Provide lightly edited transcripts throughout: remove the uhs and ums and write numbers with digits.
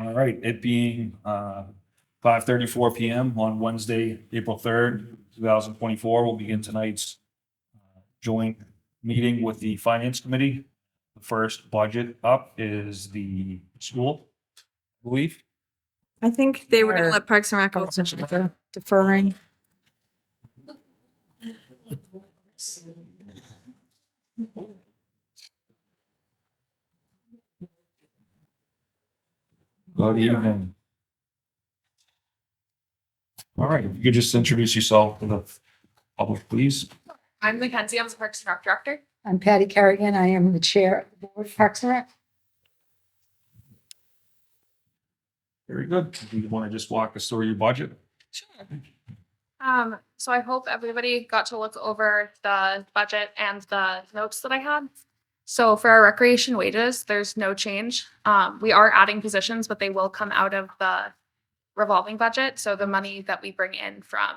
All right, it being 5:34 p.m. on Wednesday, April 3rd, 2024, we'll begin tonight's joint meeting with the Finance Committee. The first budget up is the school, I believe. I think they were gonna let Parks and Rec go deferring. Good evening. All right, if you could just introduce yourself to the public, please. I'm Mackenzie. I'm the Parks and Rec Director. I'm Patty Kerrigan. I am the chair of the board of Parks and Rec. Very good. Do you want to just walk us through your budget? Sure. So I hope everybody got to look over the budget and the notes that I had. So for our recreation wages, there's no change. We are adding positions, but they will come out of the revolving budget. So the money that we bring in from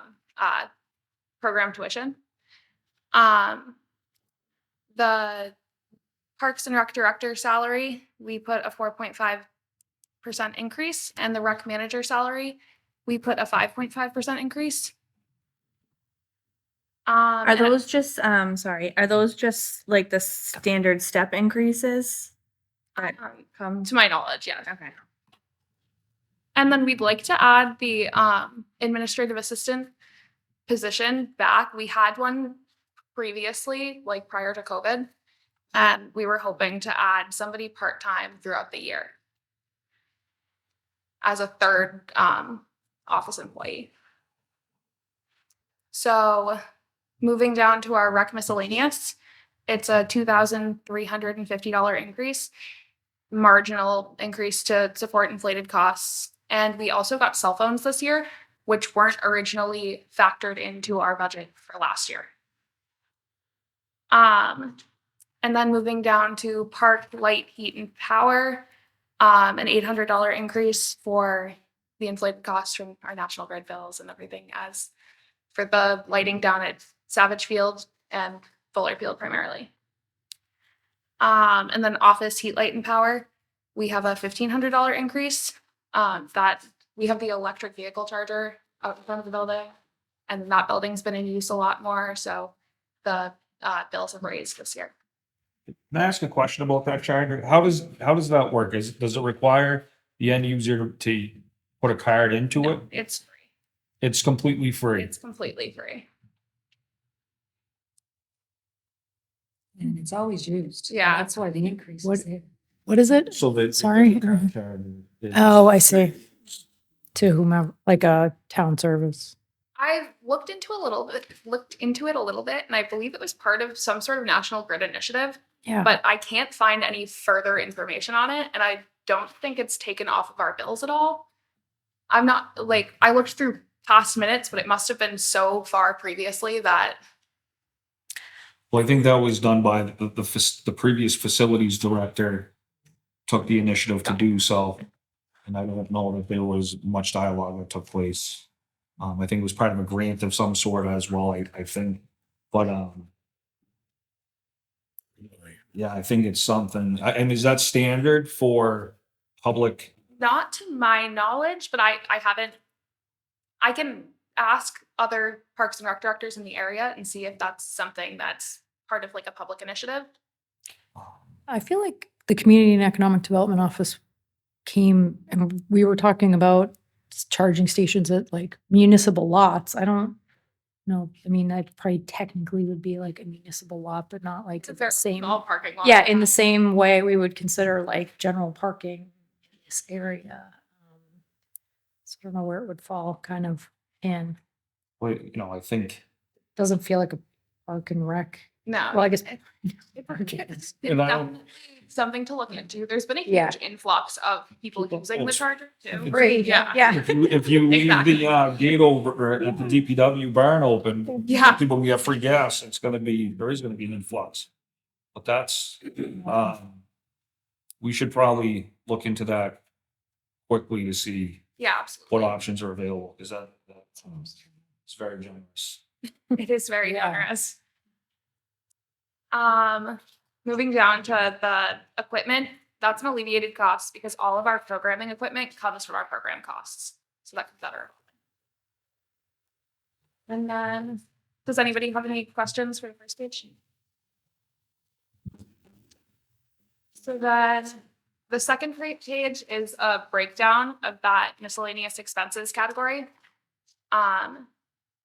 program tuition. The Parks and Rec Director salary, we put a 4.5% increase, and the Rec Manager salary, we put a 5.5% increase. Are those just are those just like the standard step increases that come to my knowledge, yes. Okay. And then we'd like to add the administrative assistant position back. We had one previously, like prior to COVID, and we were hoping to add somebody part-time throughout the year as a third office employee. So moving down to our rec miscellaneous, it's a $2,350 increase, marginal increase to support inflated costs. And we also got cell phones this year, which weren't originally factored into our budget for last year. And then moving down to park, light, heat, and power, an $800 increase for the inflated costs from our National Grid bills and everything, as for the lighting down at Savage Field and Fuller Field primarily. And then office, heat, light, and power, we have a $1,500 increase. That we have the electric vehicle charger out in front of the building, and that building's been in use a lot more, so the bills have raised this year. Can I ask a question about that charger? How does that work? Does it require the end user to put a card into it? It's free. It's completely free. It's completely free. And it's always used. Yeah. That's why the increase What- is there. What is it? So the Sorry. card is- Oh, I see. To whomever, like a town service. I looked into it a little bit, and I believe it was part of some sort of National Grid initiative, Yeah. but I can't find any further information on it, and I don't think it's taken off of our bills at all. I'm not, like, I looked through past minutes, but it must have been so far previously that Well, I think that was done by the previous facilities director took the initiative to do so. And I don't know that there was much dialogue that took place. I think it was part of a grant of some sort as well, I think. But yeah, I think it's something. And is that standard for public? not to my knowledge, but I can ask other Parks and Rec directors in the area and see if that's something that's part of like a public initiative. I feel like the Community and Economic Development Office came and we were talking about charging stations at like municipal lots. I don't know. I mean, that probably technically would be like a municipal lot, but not like It's a the very same. small parking lot. Yeah, in the same way we would consider like general parking in this area. So I don't know where it would fall kind of in. Well, I think. Doesn't feel like a park and rec. No. Well, I guess It's park is. And I don't- definitely something to look into. There's been a Yeah. huge influx of people People. using the charger too. Great, Yeah. yeah. If you leave Exactly. the gate over at the DPW barn open, Yeah. people can get free gas. There is gonna be an influx. But that's, we should probably look into that quickly to see Yeah, what absolutely. options are available, because it's very generous. It is very Yeah. generous. Moving down to the equipment, that's an alleviated cost because all of our programming equipment comes from our program costs. So that comes out of our. And then, does anybody have any questions for the first page? So then the second page is a breakdown of that miscellaneous expenses category.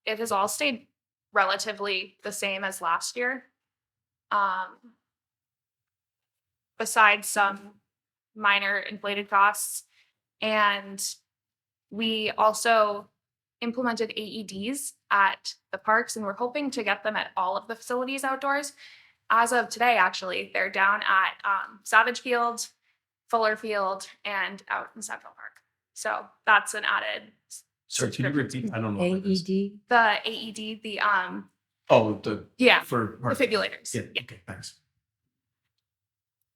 It has all stayed relatively the same as last year. Besides some minor inflated costs. And we also implemented AEDs at the parks, and we're hoping to get them at all of the facilities outdoors. As of today, actually, they're down at Savage Field, Fuller Field, and out in Central Park. So that's an added. Sorry, can you repeat? I don't know. what it is. AED. The AED, the Oh, the. yeah, For. the defibrillators. Yeah, Yeah. okay, thanks.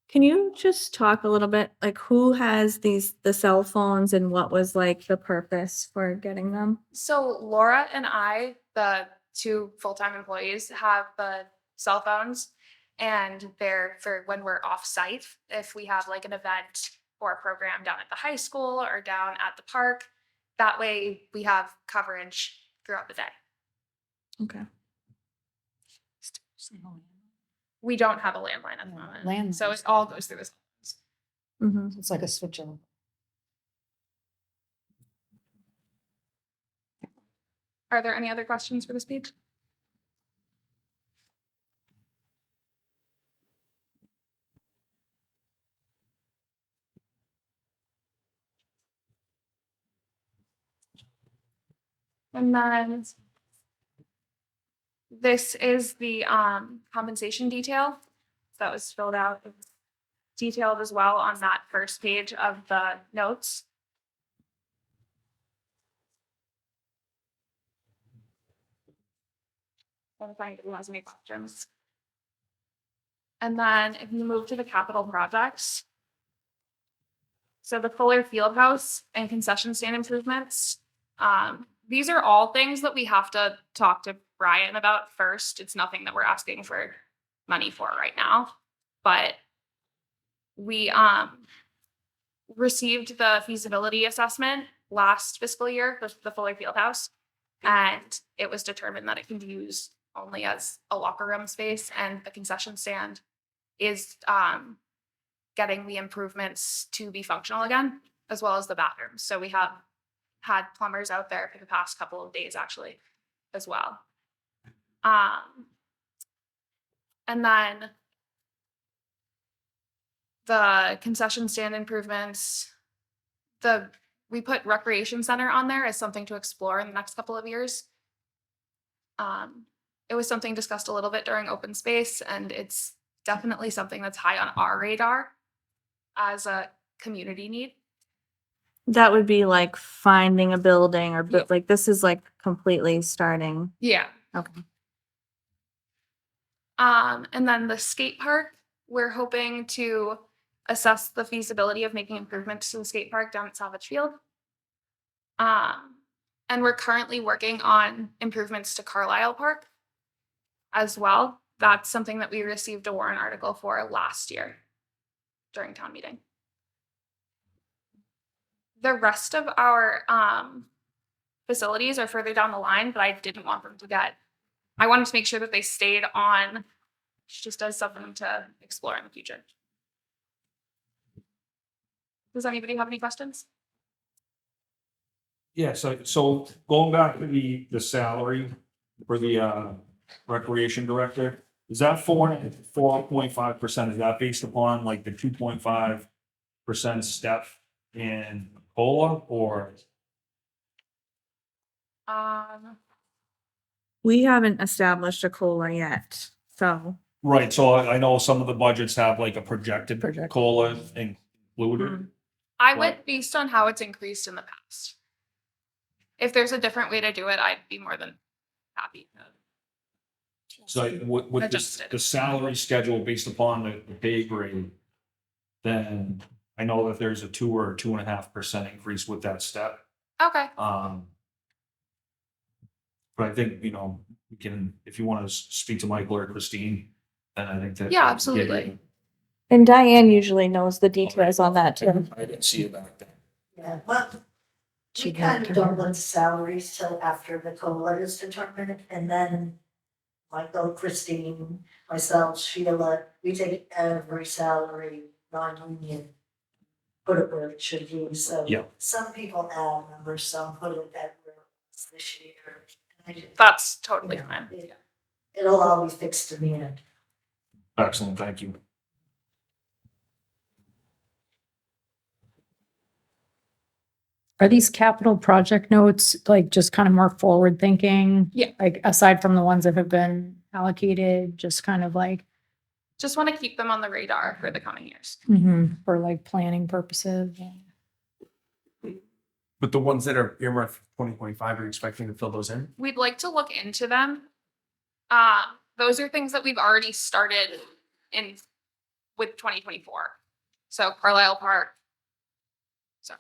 Can you just talk a little bit, like who has the cell phones and what was like the purpose for getting them? So Laura and I, the two full-time employees, have the cell phones, and they're for when we're off-site. If we have like an event or a program down at the high school or down at the park, that way we have coverage throughout the day. Okay. We don't have a landline at the moment, Landline. so it all goes through this. Mm-hmm. It's like a switch on. Are there any other questions for this page? And then this is the compensation detail that was filled out, detailed as well on that first page of the notes. If anybody has any questions. And then if you move to the capital projects. So the Fuller Fieldhouse and concession stand improvements. These are all things that we have to talk to Brian about first. It's nothing that we're asking for money for right now. But we received the feasibility assessment last fiscal year for the Fuller Fieldhouse. And it was determined that it can be used only as a locker room space, and the concession stand is getting the improvements to be functional again, as well as the bathrooms. So we have had plumbers out there for the past couple of days actually as well. And then the concession stand improvements, we put recreation center on there as something to explore in the next couple of years. It was something discussed a little bit during open space, and it's definitely something that's high on our radar as a community need. That would be like finding a building or Yeah. like this is like completely starting. Yeah. Okay. And then the skate park, we're hoping to assess the feasibility of making improvements to the skate park down at Savage Field. And we're currently working on improvements to Carlisle Park as well. That's something that we received a warrant article for last year during town meeting. The rest of our facilities are further down the line, but I didn't want them to get, I wanted to make sure that they stayed on just as something to explore in the future. Does anybody have any questions? Yeah, so going back to the salary for the recreation director, is that 4.5%? Is that based upon like the 2.5% step in COLA or? We haven't established a COLA yet, so. Right, so I know some of the budgets have like a projected COLA included. I went based on how it's increased in the past. If there's a different way to do it, I'd be more than happy to. So with Adjusted. the salary schedule based upon the pay grade, then I know that there's a 2 or 2.5% increase with that step. Okay. But I think, we can, if you want to speak to Michael or Christine, then I think that. Yeah, absolutely. And Diane usually knows the details on that too. I didn't see it back then. Yeah, but we She'd kind like of to don't know. let salaries till after the COLA is determined, and then Michael, Christine, myself, Sheila, we take every salary, non-union, put it where it should be, so. Yeah. Some people add numbers, some put it at where it was this year. And I just- That's totally Yeah, fine. It'll all be fixed in the end. Excellent, thank you. Are these capital project notes like just kind of more forward thinking? Yeah. Like aside from the ones that have been allocated, just kind of like Just want to keep them on the radar for the coming years. for like planning purposes? But the ones that are earmarked for 2025, are you expecting to fill those in? We'd like to look into them. Those are things that we've already started in with 2024. So Carlisle Park. Sorry.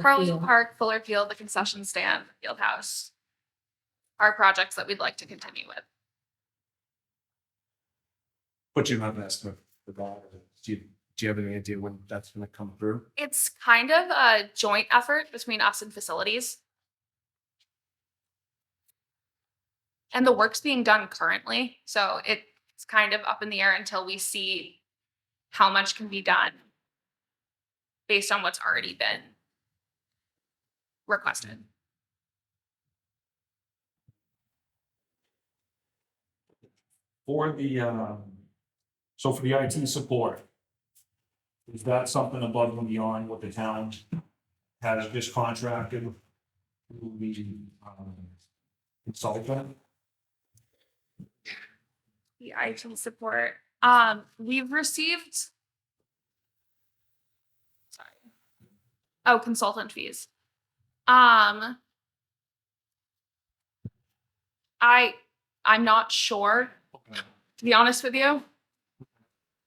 Carlisle Park, Fuller Field, the concession stand, Field House. Are projects that we'd like to continue with. But you don't have an estimate for that. Do you have any idea when that's gonna come through? It's kind of a joint effort between us and facilities. And the work's being done currently, so it's kind of up in the air until we see how much can be done based on what's already been requested. For the, so for the IT support, is that something above and beyond what the town has just contracted to the consultant? The IT support, we've received. Sorry. Oh, consultant fees. I'm not sure, to be honest with you.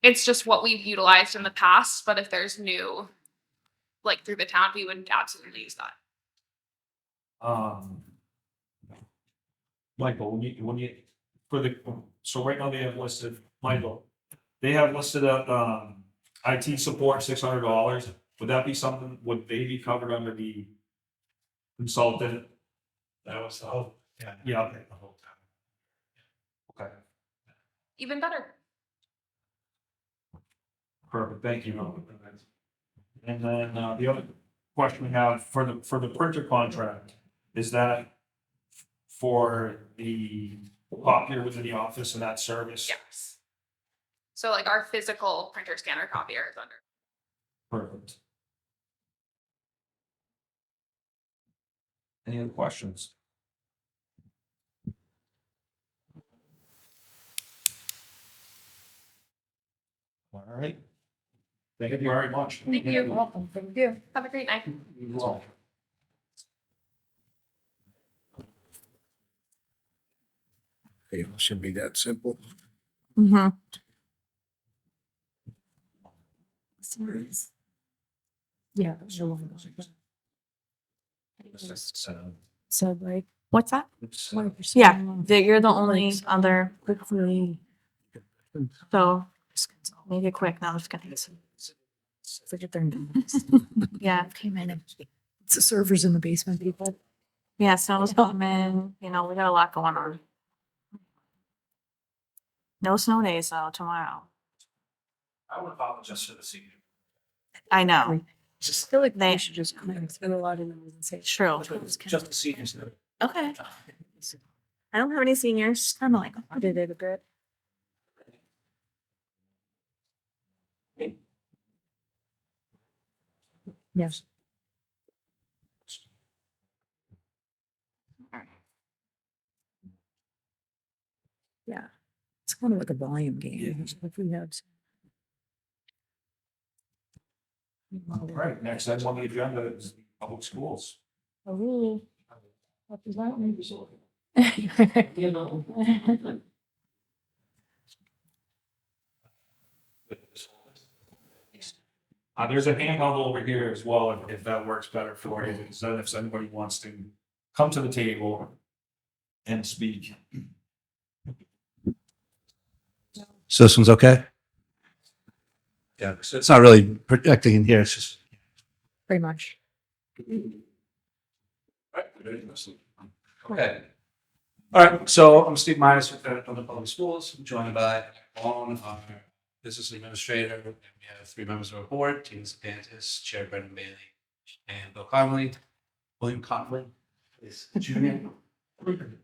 It's just what we've utilized in the past, but if there's new, like through the town, we would absolutely use that. Michael, when you, for the, so right now they have listed, Michael, they have listed up, IT support, $600. Would that be something, would they be covered under the consultant? That was the whole. Yeah. The whole time. Okay, Even better. perfect, thank you. And then, the other question we have for the printer contract, is that for the copier within the office and that service? Yes. So like our physical printer scanner copier is under. Perfect. Any other questions? All right. Thank you very much. Thank you. Welcome. Thank you. Have a great night. You as well. It shouldn't be that simple. Mm-hmm. Yeah. So like, What's that? 20%. Yeah, you're the only Like, other, Hopefully. so make it quick. No, I'm just kidding. Forget their names. Yeah, Came in and it's the servers in the basement, people. yeah, snow's coming, we got a lot going on. No snow days though tomorrow. I would apologize for the senior. I know, Just feel like They- they should just come in and throw a lot in and say. true. Just the seniors. Okay. I don't have any seniors. Kind of like, I did it a bit. Yes. Yeah, it's kind of like a volume game. If we have. All right, next item on the agenda is public schools. Oh, really? What does that mean? There's a handheld over here as well, if that works better for you, so if anybody wants to come to the table and speak. So this one's okay? Yeah, so it's not really projecting in here, it's just. Pretty much. Okay. All right, so I'm Steve Myers, Superintendent of the Public Schools, I'm joined by Owen, our business administrator, and we have 3 members of our board, Tina Sapantis, Chair Brendan Bailey, and Bill Connolly. William Connolly is junior.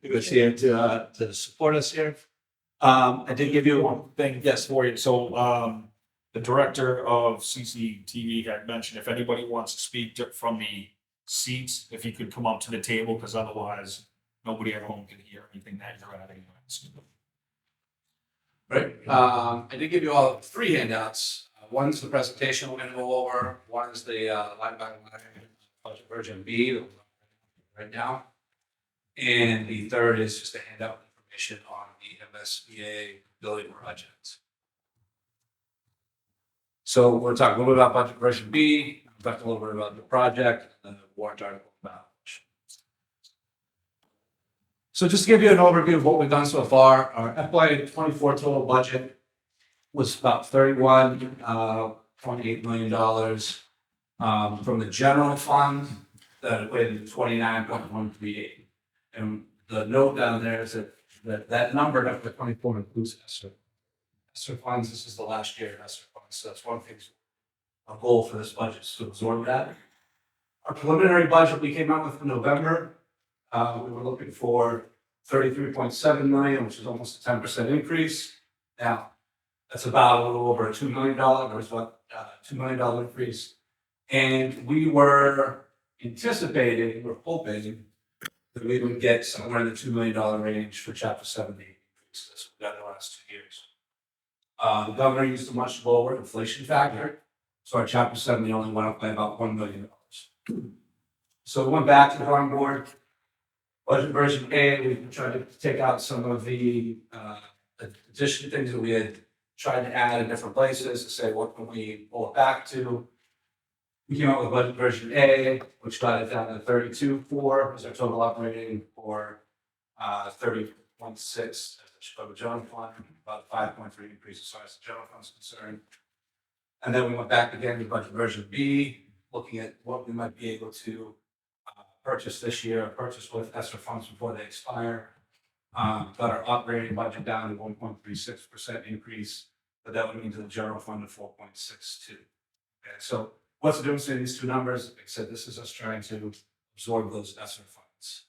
He was here to support us here. I did give you One thing, yes, for you. So, the director of CCTV had mentioned if anybody wants to speak from the seats, if you could come up to the table, because otherwise nobody at home can hear anything that you're adding. Right. I did give you all 3 handouts. One's the presentation we're going to go over. One is the line by line budget version B right now. And the third is just a handout information on the MSBA building project. So we'll talk a little bit about budget version B, talk a little bit about the project, and the warrant article about. So just to give you an overview of what we've done so far, our FY24 total budget was about $31.8 million. From the general fund, that equated to 29.138. And the note down there is that number, FY24, includes ESSER. ESSER funds, this is the last year of ESSER funds, so that's one thing. A goal for this budget is to absorb that. Our preliminary budget we came out with in November. We were looking for $33.7 million, which is almost a 10% increase. Now, that's about a little over a $2 million, there's about $2 million increase. And we were anticipating, we're hoping that we would get somewhere in the $2 million range for Chapter 70 increases we've done in the last 2 years. The governor used a much lower inflation factor, so our Chapter 70 only went up by about $1 million. So we went back to the drawing board. Budget version A, we tried to take out some of the additional things that we had tried to add in different places to say, what can we pull it back to? We came out with budget version A, which got it down to 32.4 as our total operating, for 30.6 as the Chicago General Fund, about 5.3 increase as far as the general fund is concerned. And then we went back again to budget version B, looking at what we might be able to purchase this year, purchase with ESSER funds before they expire. Got our operating budget down to 1.36% increase, but that would mean to the general fund of 4.62. Okay, so what's the difference between these 2 numbers? Like I said, this is us trying to absorb those ESSER funds.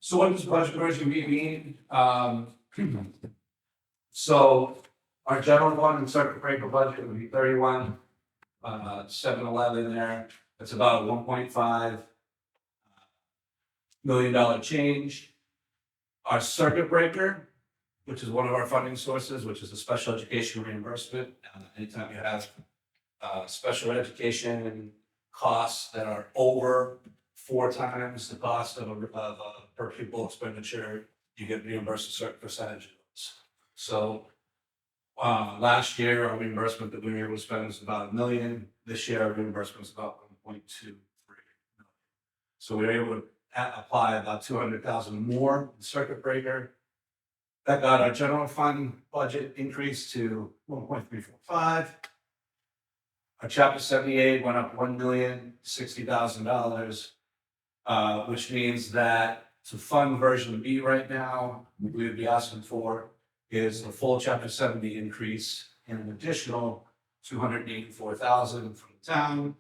So what does budget version B mean? So our general fund and circuit breaker budget would be 31,711 there. That's about a $1.5 million change. Our circuit breaker, which is one of our funding sources, which is a special education reimbursement. Anytime you have special education costs that are over 4 times the cost of a per pupil expenditure, you get reimbursed a certain percentage of those. So last year, our reimbursement that we were able to spend was about $1 million. This year, our reimbursement was about $1.23 million. So we were able to apply about $200,000 more in circuit breaker. That got our general fund budget increased to 1.345. Our Chapter 78 went up $1,060,000, which means that to fund version B right now, we would be asking for is the full Chapter 70 increase and an additional $284,000 from the town,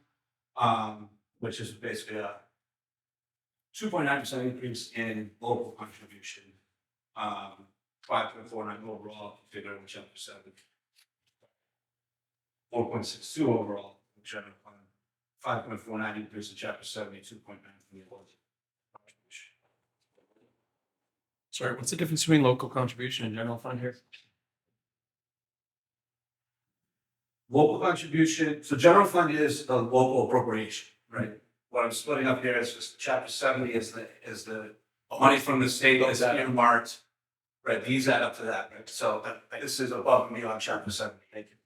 which is basically a 2.9% increase in local contribution, 5.49 overall, figuring the Chapter 70, 4.62 overall in the general fund, 5.49 increase in Chapter 70, 2.9 from the local contribution. Sorry, what's the difference between local contribution and general fund here? Local contribution, so general fund is the local appropriation, right? What I'm splitting up here is just Chapter 70 is the money from the state that's earmarked, right? These add up to that, right? So this is above and beyond Chapter 70. Thank you.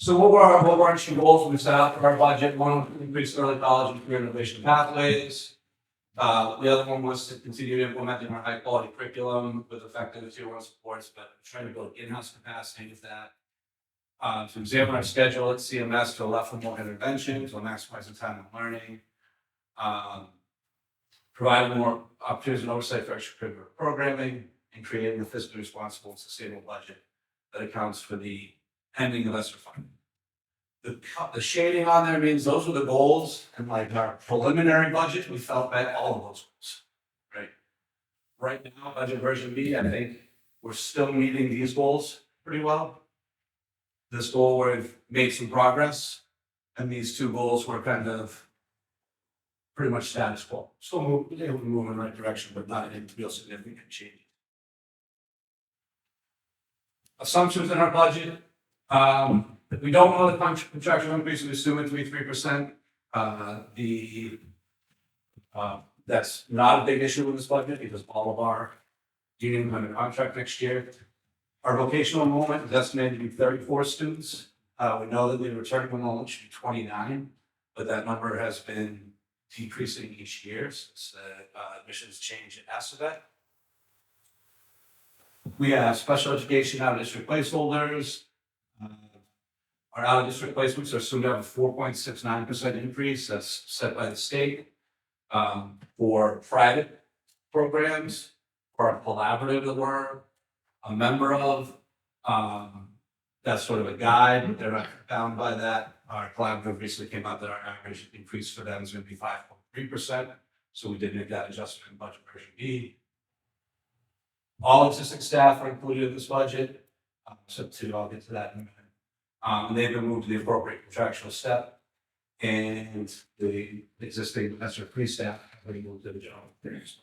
So what were our overarching goals when we set out for our budget? One, increase early college and career innovation pathways. The other one was to continue implementing our high quality curriculum with effective tier 1 supports, but trying to build in-house capacity with that. To examine our schedule at CMS to allow for more interventions while maximizing time and learning. Provide more opportunities and oversight for extracurricular programming, and creating a fiscally responsible and sustainable budget that accounts for the ending of ESSER funding. The shading on there means those were the goals, and like our preliminary budget, we felt met all of those goals. Right now, budget version B, I think we're still meeting these goals pretty well. This goal, we've made some progress, and these two goals were kind of pretty much status quo. Still move in the right direction, but not any real significant change. Assumptions in our budget. We don't know the contractual increase, we assume it to be 3%. That's not a big issue in this budget because all of our unions are under contract next year. Our vocational enrollment is estimated to be 34 students. We know that the returning enrollment should be 29, but that number has been decreasing each year since admissions change at Assabet. We have special education out-of-district placeholders. Our out-of-district placements are assumed to have a 4.69% increase that's set by the state. For private programs, or a collaborative that we're a member of, that's sort of a guide, but they're not bound by that. Our collaborative recently came out that our average increase for them is going to be 5.3%. So we did make that adjustment in budget version B. All existing staff are included in this budget. I'll get to that in a minute. And they've been moved to the appropriate contractual step. And the existing ESSER pre-staff have been moved to the general affairs.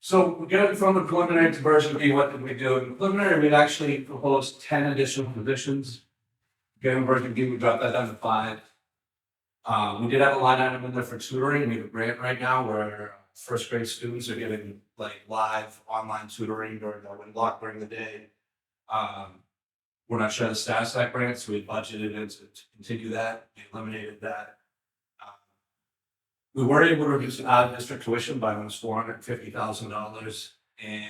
So we get it from the preliminary to version B. What did we do? In the preliminary, we'd actually proposed 10 additional positions. Given version B, we dropped that down to 5. We did have a line item in there for tutoring. We have a grant right now where first grade students are getting like live online tutoring during the wind block during the day. We're not sure the status of that grant, so we budgeted it to continue that. We eliminated that. We were able to reduce out-of-district tuition by almost $450,000, and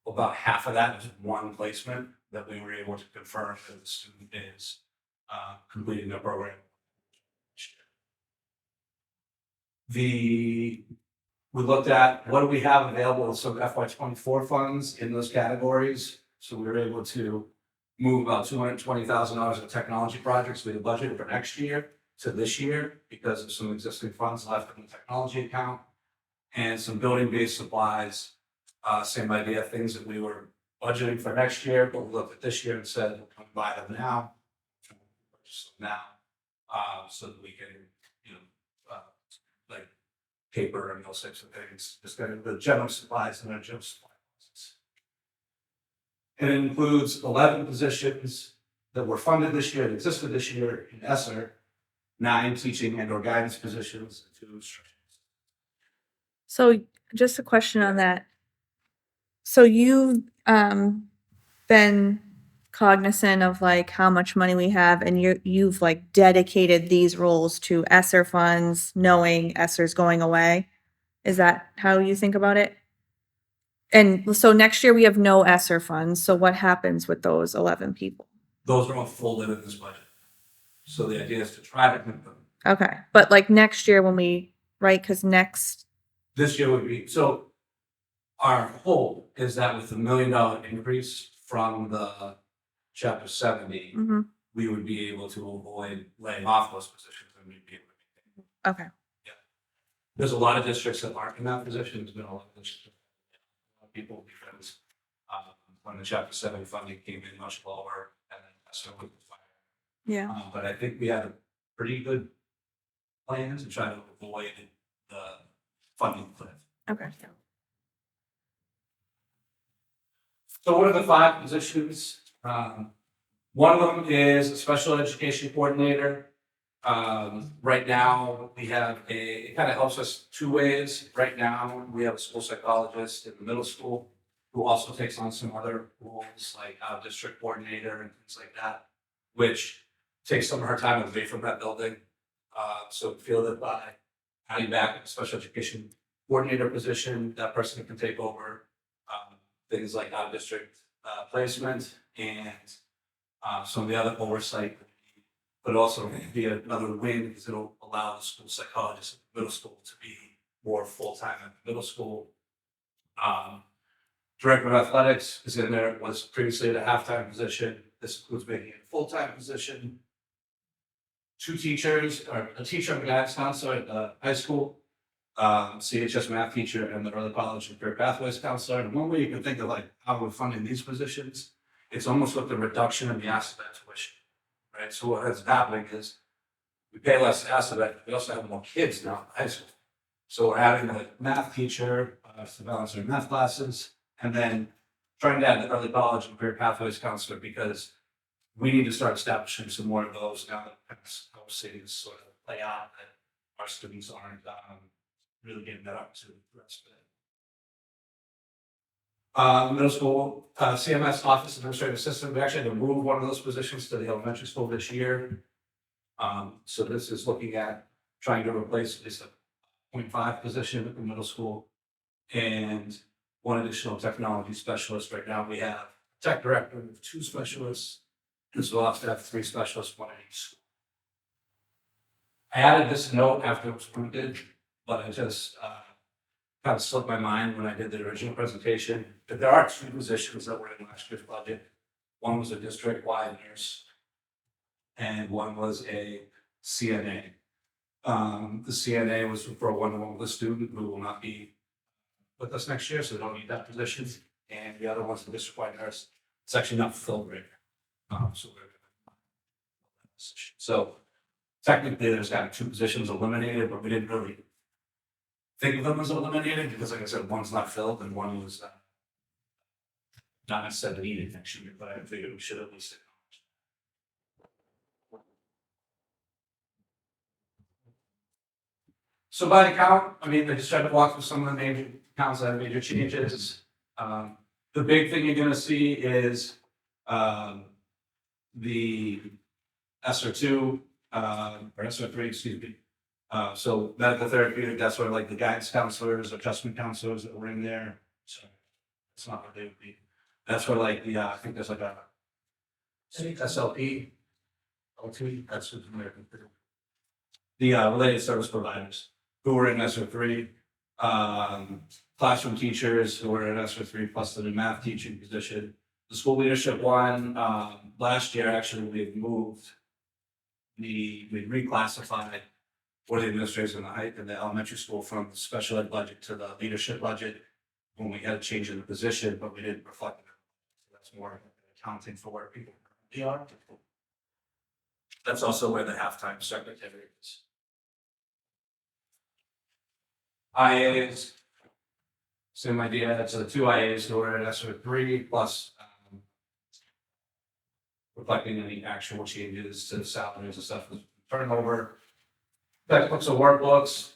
about half of that is one placement that we were able to confirm that the student is completing their program. We looked at what do we have available with some FY24 funds in those categories. So we were able to move about $220,000 of technology projects we had budgeted for next year to this year because of some existing funds left in the technology account, and some building-based supplies. Same idea, things that we were budgeting for next year, but we looked at this year and said, we'll come buy them now, purchase them now, so that we can, like paper and those types of things, just kind of the general supplies and our general supply costs. And it includes 11 positions that were funded this year, that existed this year in ESSER, 9 teaching and or guidance positions, and 2 instructions. So just a question on that. So you've been cognizant of like how much money we have, and you've like dedicated these roles to ESSER funds, knowing ESSER's going away. Is that how you think about it? And so next year we have no ESSER funds. So what happens with those 11 people? Those are all folded in this budget. So the idea is to try to keep them. Okay. But like next year when we, right? Because This year would be, so our hope is that with the $1 million increase from the Chapter 70, we would be able to avoid laying off those positions and we'd be able to. Okay. Yeah. There's a lot of districts that aren't in that position. There's been a lot of districts, people, because when the Chapter 70 funding came in much lower, and then so with the fire. Yeah. But I think we had a pretty good plan to try to avoid the funding cliff. Okay. So what are the 5 positions? One of them is a special education coordinator. Right now we have it kind of helps us 2 ways. Right now we have a school psychologist in the middle school, who also takes on some other roles like district coordinator and things like that, which takes some of her time away from that building. So we feel that by adding back a special education coordinator position, that person can take over things like district placement and some of the other oversight, but also be another win because it'll allow the school psychologist at the middle school to be more full-time at the middle school. Director of athletics is in there, was previously at a half-time position. This includes making it a full-time position. 2 teachers, or a teacher and guidance counselor at the high school, CHS math teacher, and the early college and career pathways counselor. And one way you can think of like how we're funding these positions, it's almost with the reduction in the ASABET tuition, right? So what is happening is we pay less ASABET, we also have more kids now in high school. So we're adding a math teacher to balance our math classes, and then trying to add the early college and career pathways counselor because we need to start establishing some more of those now that our cities sort of play out that our students aren't really getting that opportunity for us. Middle school CMS office administrative assistant, we actually had to move one of those positions to the elementary school this year. So this is looking at trying to replace at least a 0.5 position at the middle school and one additional technology specialist. Right now we have tech director with 2 specialists. This will have to have 3 specialists, 1 at each school. I added this note after it was printed, but I just kind of slipped my mind when I did the original presentation. But there are 2 positions that were in last year's budget. One was a district-wide nurse, and one was a CNA. The CNA was for a one-on-one with a student who will not be with us next year, so they don't need that position. And the other one's the district-wide nurse. It's actually not filled right now. So technically, there's kind of 2 positions eliminated, but we didn't really think of them as eliminated because, like I said, one's not filled and one was not necessarily needed next year. But I figured we should at least acknowledge. So by account, I mean, I just tried to walk through some of the major accounts that have major changes. The big thing you're going to see is the SR2 or SR3, excuse me. So medical therapeutic, that's sort of like the guidance counselors, adjustment counselors that were in there. So it's not what they would be. That's sort of like the I think there's like a SLP, L2. That's what's American. The related service providers who were in SR3, classroom teachers who were in SR3 plus the new math teaching position. The school leadership one, last year, actually, we reclassified for the administrators in the elementary school from the special ed budget to the leadership budget when we had a change in the position, but we didn't reflect it. So that's more accounting for where people currently are. That's also where the halftime secretary is. IAs, same idea. It's the 2 IAs who are at SR3 plus reflecting any actual changes to the salaries and stuff with turnover. Textbooks and workbooks,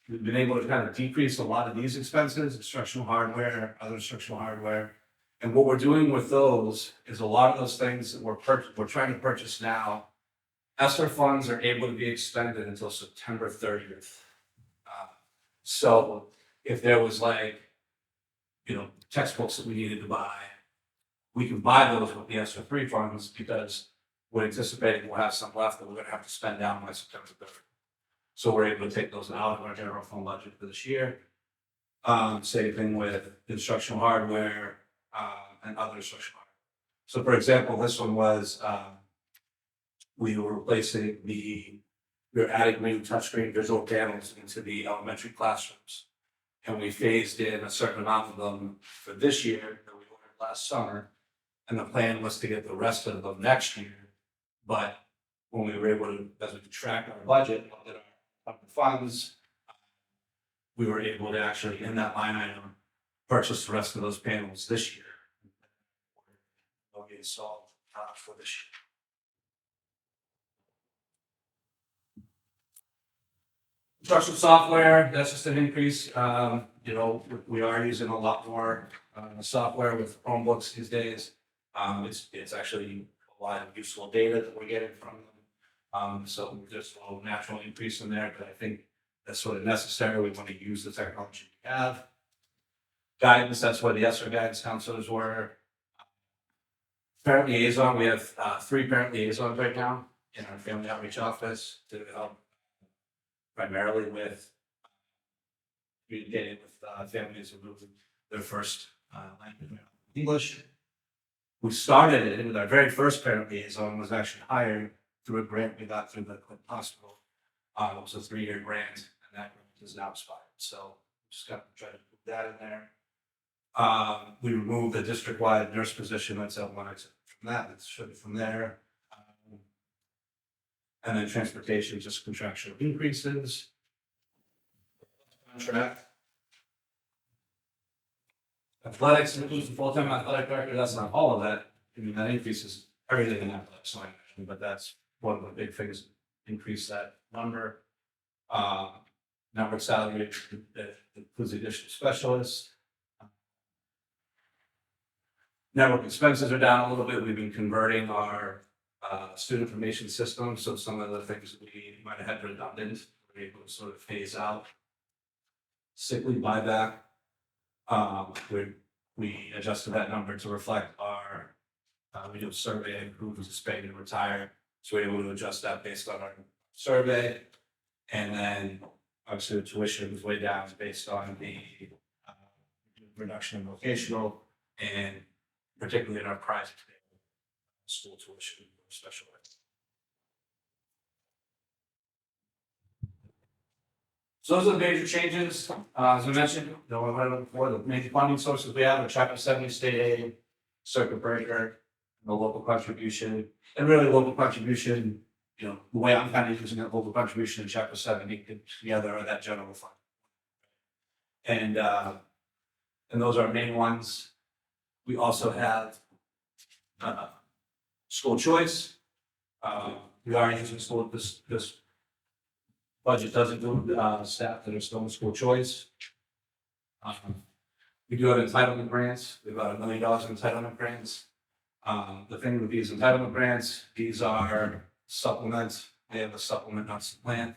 we've been able to kind of decrease a lot of these expenses, instructional hardware, other instructional hardware. And what we're doing with those is a lot of those things that we're trying to purchase now, ESSER funds are able to be expended until September 30th. So if there was like, textbooks that we needed to buy, we can buy those with the ESSER3 funds because we're anticipating we'll have some left that we're gonna have to spend down by September 30th. So we're able to take those out of our general fund budget for this year. Same thing with instructional hardware and other instructional hardware. So for example, this one was we were adding new touchscreen visual panels into the elementary classrooms. And we phased in a certain amount of them for this year that we ordered last summer. And the plan was to get the rest of them next year. But when we were able to, as we could track our budget, look at our funds, we were able to actually, in that line item, purchase the rest of those panels this year. They'll get installed for this year. Instructional software, that's just an increase. you know, we are using a lot more software with Chromebooks these days. It's actually a lot of useful data that we're getting from them. So there's a little natural increase in there, but I think that's sort of necessary. We want to use the technology we have. Guidance, that's where the ESER guidance counselors were. Parent liaison, we have 3 parent liaisons right now in our family outreach office to help primarily with communicating with families who moved their first language, English. We started it with our very first parent liaison was actually hired through a grant we got through the Clinton Hospital. It was a 3-year grant, and that grant is now expired. So just got to try to put that in there. We removed the district-wide nurse position. That's one exit from that. It should be from there. And then transportation, just contractual increases. Contract. Athletics includes the full-time athletic director. That's not all of that. I mean, that increases everything in athletics, like I mentioned, but that's one of the big things. Increase that number. Network salary that includes additional specialists. Network expenses are down a little bit. We've been converting our student information system, so some of the things we might have had redundant, we're able to sort of phase out. Sick leave buyback. We adjusted that number to reflect our we do a survey of who was paid and retired, so we're able to adjust that based on our survey. And then obviously the tuition was way down based on the reduction in vocational and particularly in our private school tuition special ed. So those are the major changes. As I mentioned, the major funding sources we have are Chapter 70 state aid, circuit breaker, the local contribution, and really local contribution, you know, the way I'm kind of using it, local contribution and Chapter 70 together are that general fund. And those are our main ones. We also have school choice. We are using school, this budget does include staff that are still in school choice. We do have entitlement grants. We have about $1 million in entitlement grants. The thing with these entitlement grants, these are supplements. They have a supplement, not supplant.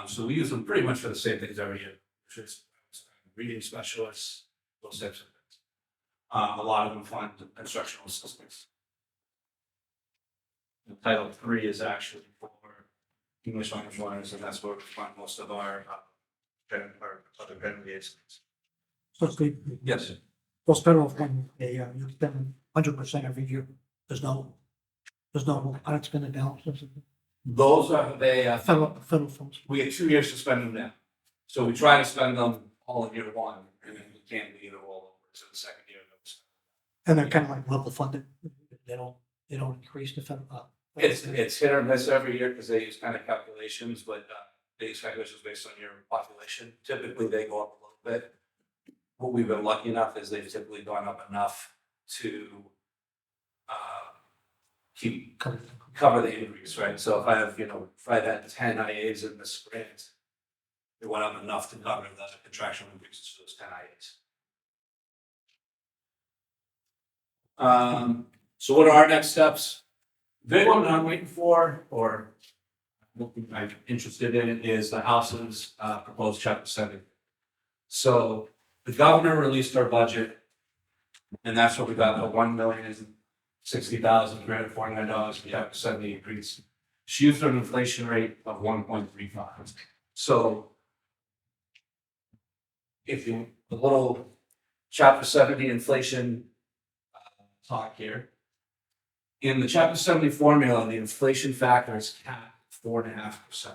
So we use them pretty much for the same things every year, which is reading specialists, those types of things. A lot of them fund instructional assistants. Title III is actually for English language learners, and that's where we fund most of our other parent liaisons. So it's the, Yes. those federal fund, you spend 100% every year. There's no unexpended balances. Those are the Federal funds. we get 2 years to spend them now. So we try to spend them all in year one, and then we can't either roll over to the second year. And they're kind of like level funded. They don't increase the federal. It's hit or miss every year because they use kind of calculations, but they use calculations based on your population. Typically, they go up a little bit. What we've been lucky enough is they've typically gone up enough to cover the increase, right? So if I had 10 IAs in this grant, it went up enough to cover the contractual increases for those 10 IAs. So what are our next steps? Big one that I'm waiting for, or what I'm interested in, is the House's proposed Chapter 70. So the governor released our budget, and that's what we got, the $1,060,349 for Chapter 70 increase. She used an inflation rate of 1.35. So if you a little Chapter 70 inflation talk here. In the Chapter 70 formula, the inflation factor is capped at 4.5%.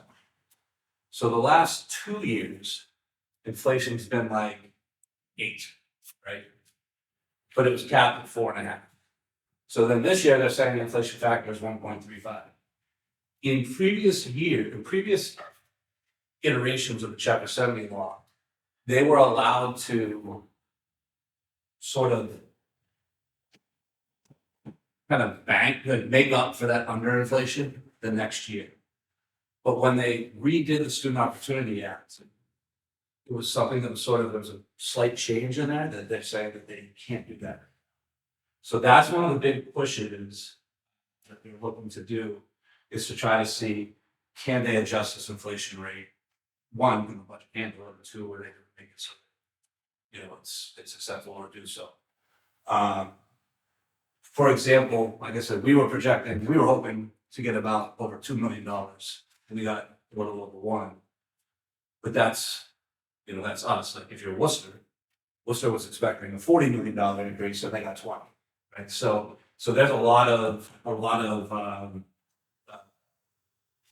So the last 2 years, inflation's been like 8, right? But it was capped at 4.5. So then this year, they're saying the inflation factor is 1.35. In previous iterations of the Chapter 70 law, they were allowed to sort of kind of make up for that underinflation the next year. But when they redid the Student Opportunity Act, it was something that was sort of, there was a slight change in there that they're saying that they can't do that. So that's one of the big pushes that they're looking to do, is to try to see, can they adjust this inflation rate? One, in the budget handle it, two, where they can make it so that, it's acceptable or do so. For example, like I said, we were hoping to get about over $2 million, and we got a little over $1 million. But that's us. Like if you're Worcester was expecting a $40 million increase, so they got 20, right? So there's a lot of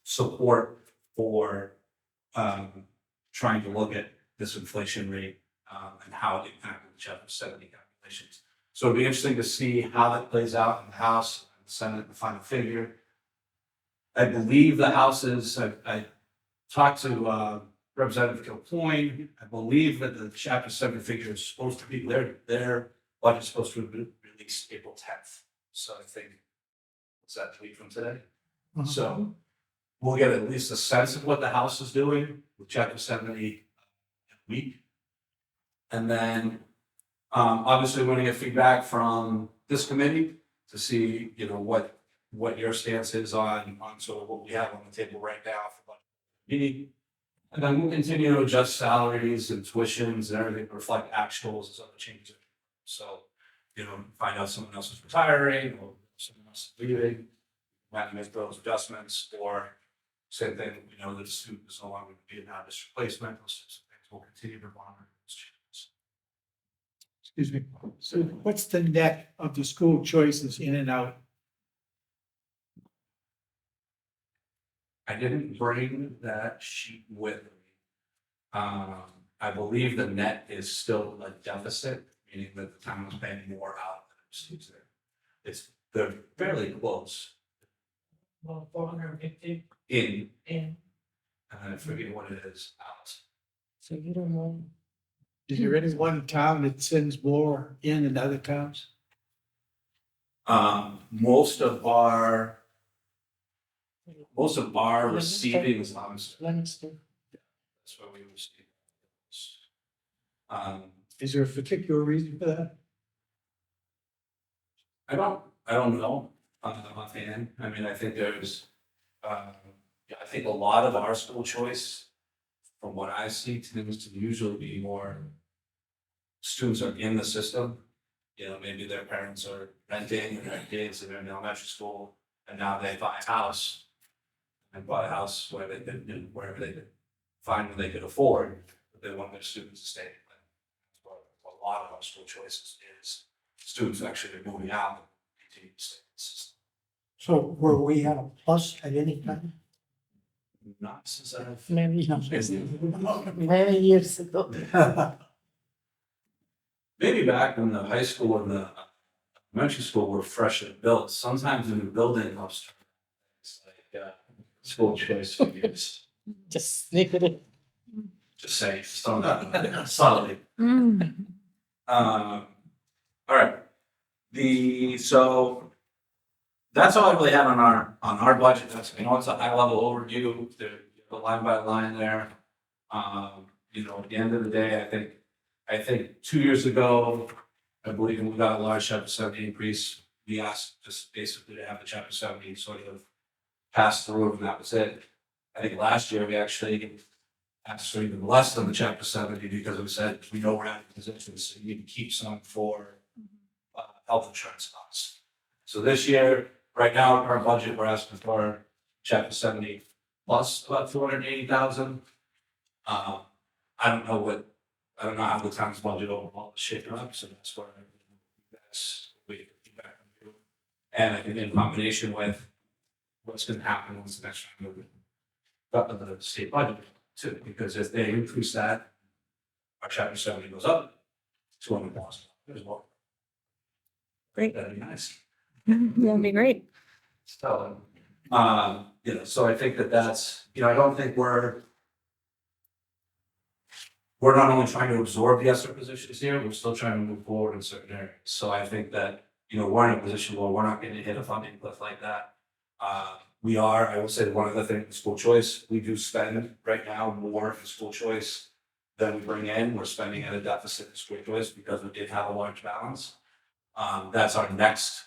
support for trying to look at this inflation rate and how it impacted the Chapter 70 calculations. So it'll be interesting to see how that plays out in the House and the Senate, the final figure. I believe the House is, I talked to Representative Kilcoyne. I believe that the Chapter 7 figure is supposed to be, their budget is supposed to be released April 10th. So I think, what's that, tweet from today? So we'll get at least a sense of what the House is doing with Chapter 70 in a week. And then obviously we're going to get feedback from this committee to see, what your stance is on sort of what we have on the table right now for budget meeting. And then we'll continue to adjust salaries and tuitions and everything to reflect actuals as other changes. So, find out someone else is retiring or someone else is leaving, might make those adjustments, or same thing, that the student is no longer going to be an obvious replacement. Those types of things will continue to monitor those changes. Excuse me. So what's the net of the school choices in and out? I didn't bring that sheet with me. I believe the net is still a deficit, meaning that the town is paying more out than it receives there. They're fairly close Well, 450 in, in. and I forget what it is out. So you don't know. Is there any one town that sends more in than other towns? Most of our receiving is Leominster. Leominster. That's where we receive. Is there a particular reason for that? I don't know offhand. I mean, I think there's, I think a lot of our school choice, from what I see, tends to usually be more students are in the system. Maybe their parents are renting and their kids are in elementary school, and now they buy a house and buy a house where they could, wherever they could find what they could afford, but they want their students to stay. That's what a lot of our school choices is. Students actually are moving out and continue to stay in the system. So were we at a plus at any time? Not since I've. Many years ago. Maybe back when the high school and the elementary school were freshly built, sometimes the new building helps. It's like school choice figures. Just sneak it in. Just say, solidly. All right. So that's all I really have on our budget. It's a high level overview. The line by line there. At the end of the day, I think 2 years ago, I believe when we got a large Chapter 70 increase, we asked just basically to have the Chapter 70 sort of pass through, and that was it. I think last year we actually asked for even less than the Chapter 70 because we said, we know we're out of position, so you need to keep some for health insurance costs. So this year, right now, our budget, we're asking for Chapter 70 plus about 280,000. I don't know how the town's budget overall is shaping up, so that's where we get feedback from you. And I think in combination with what's going to happen once the next round of the state budget too, because if they increase that, our Chapter 70 goes up 200,000 as well. Great. That'd be nice. That'd be great. So, so I think that's, I don't think we're not only trying to absorb the ESSER positions here, we're still trying to move forward in certain areas. So I think that, we're in a position where we're not going to hit a funding cliff like that. I will say one other thing, school choice, we do spend right now more for school choice than we bring in. We're spending at a deficit in school choice because we did have a large balance. That's our next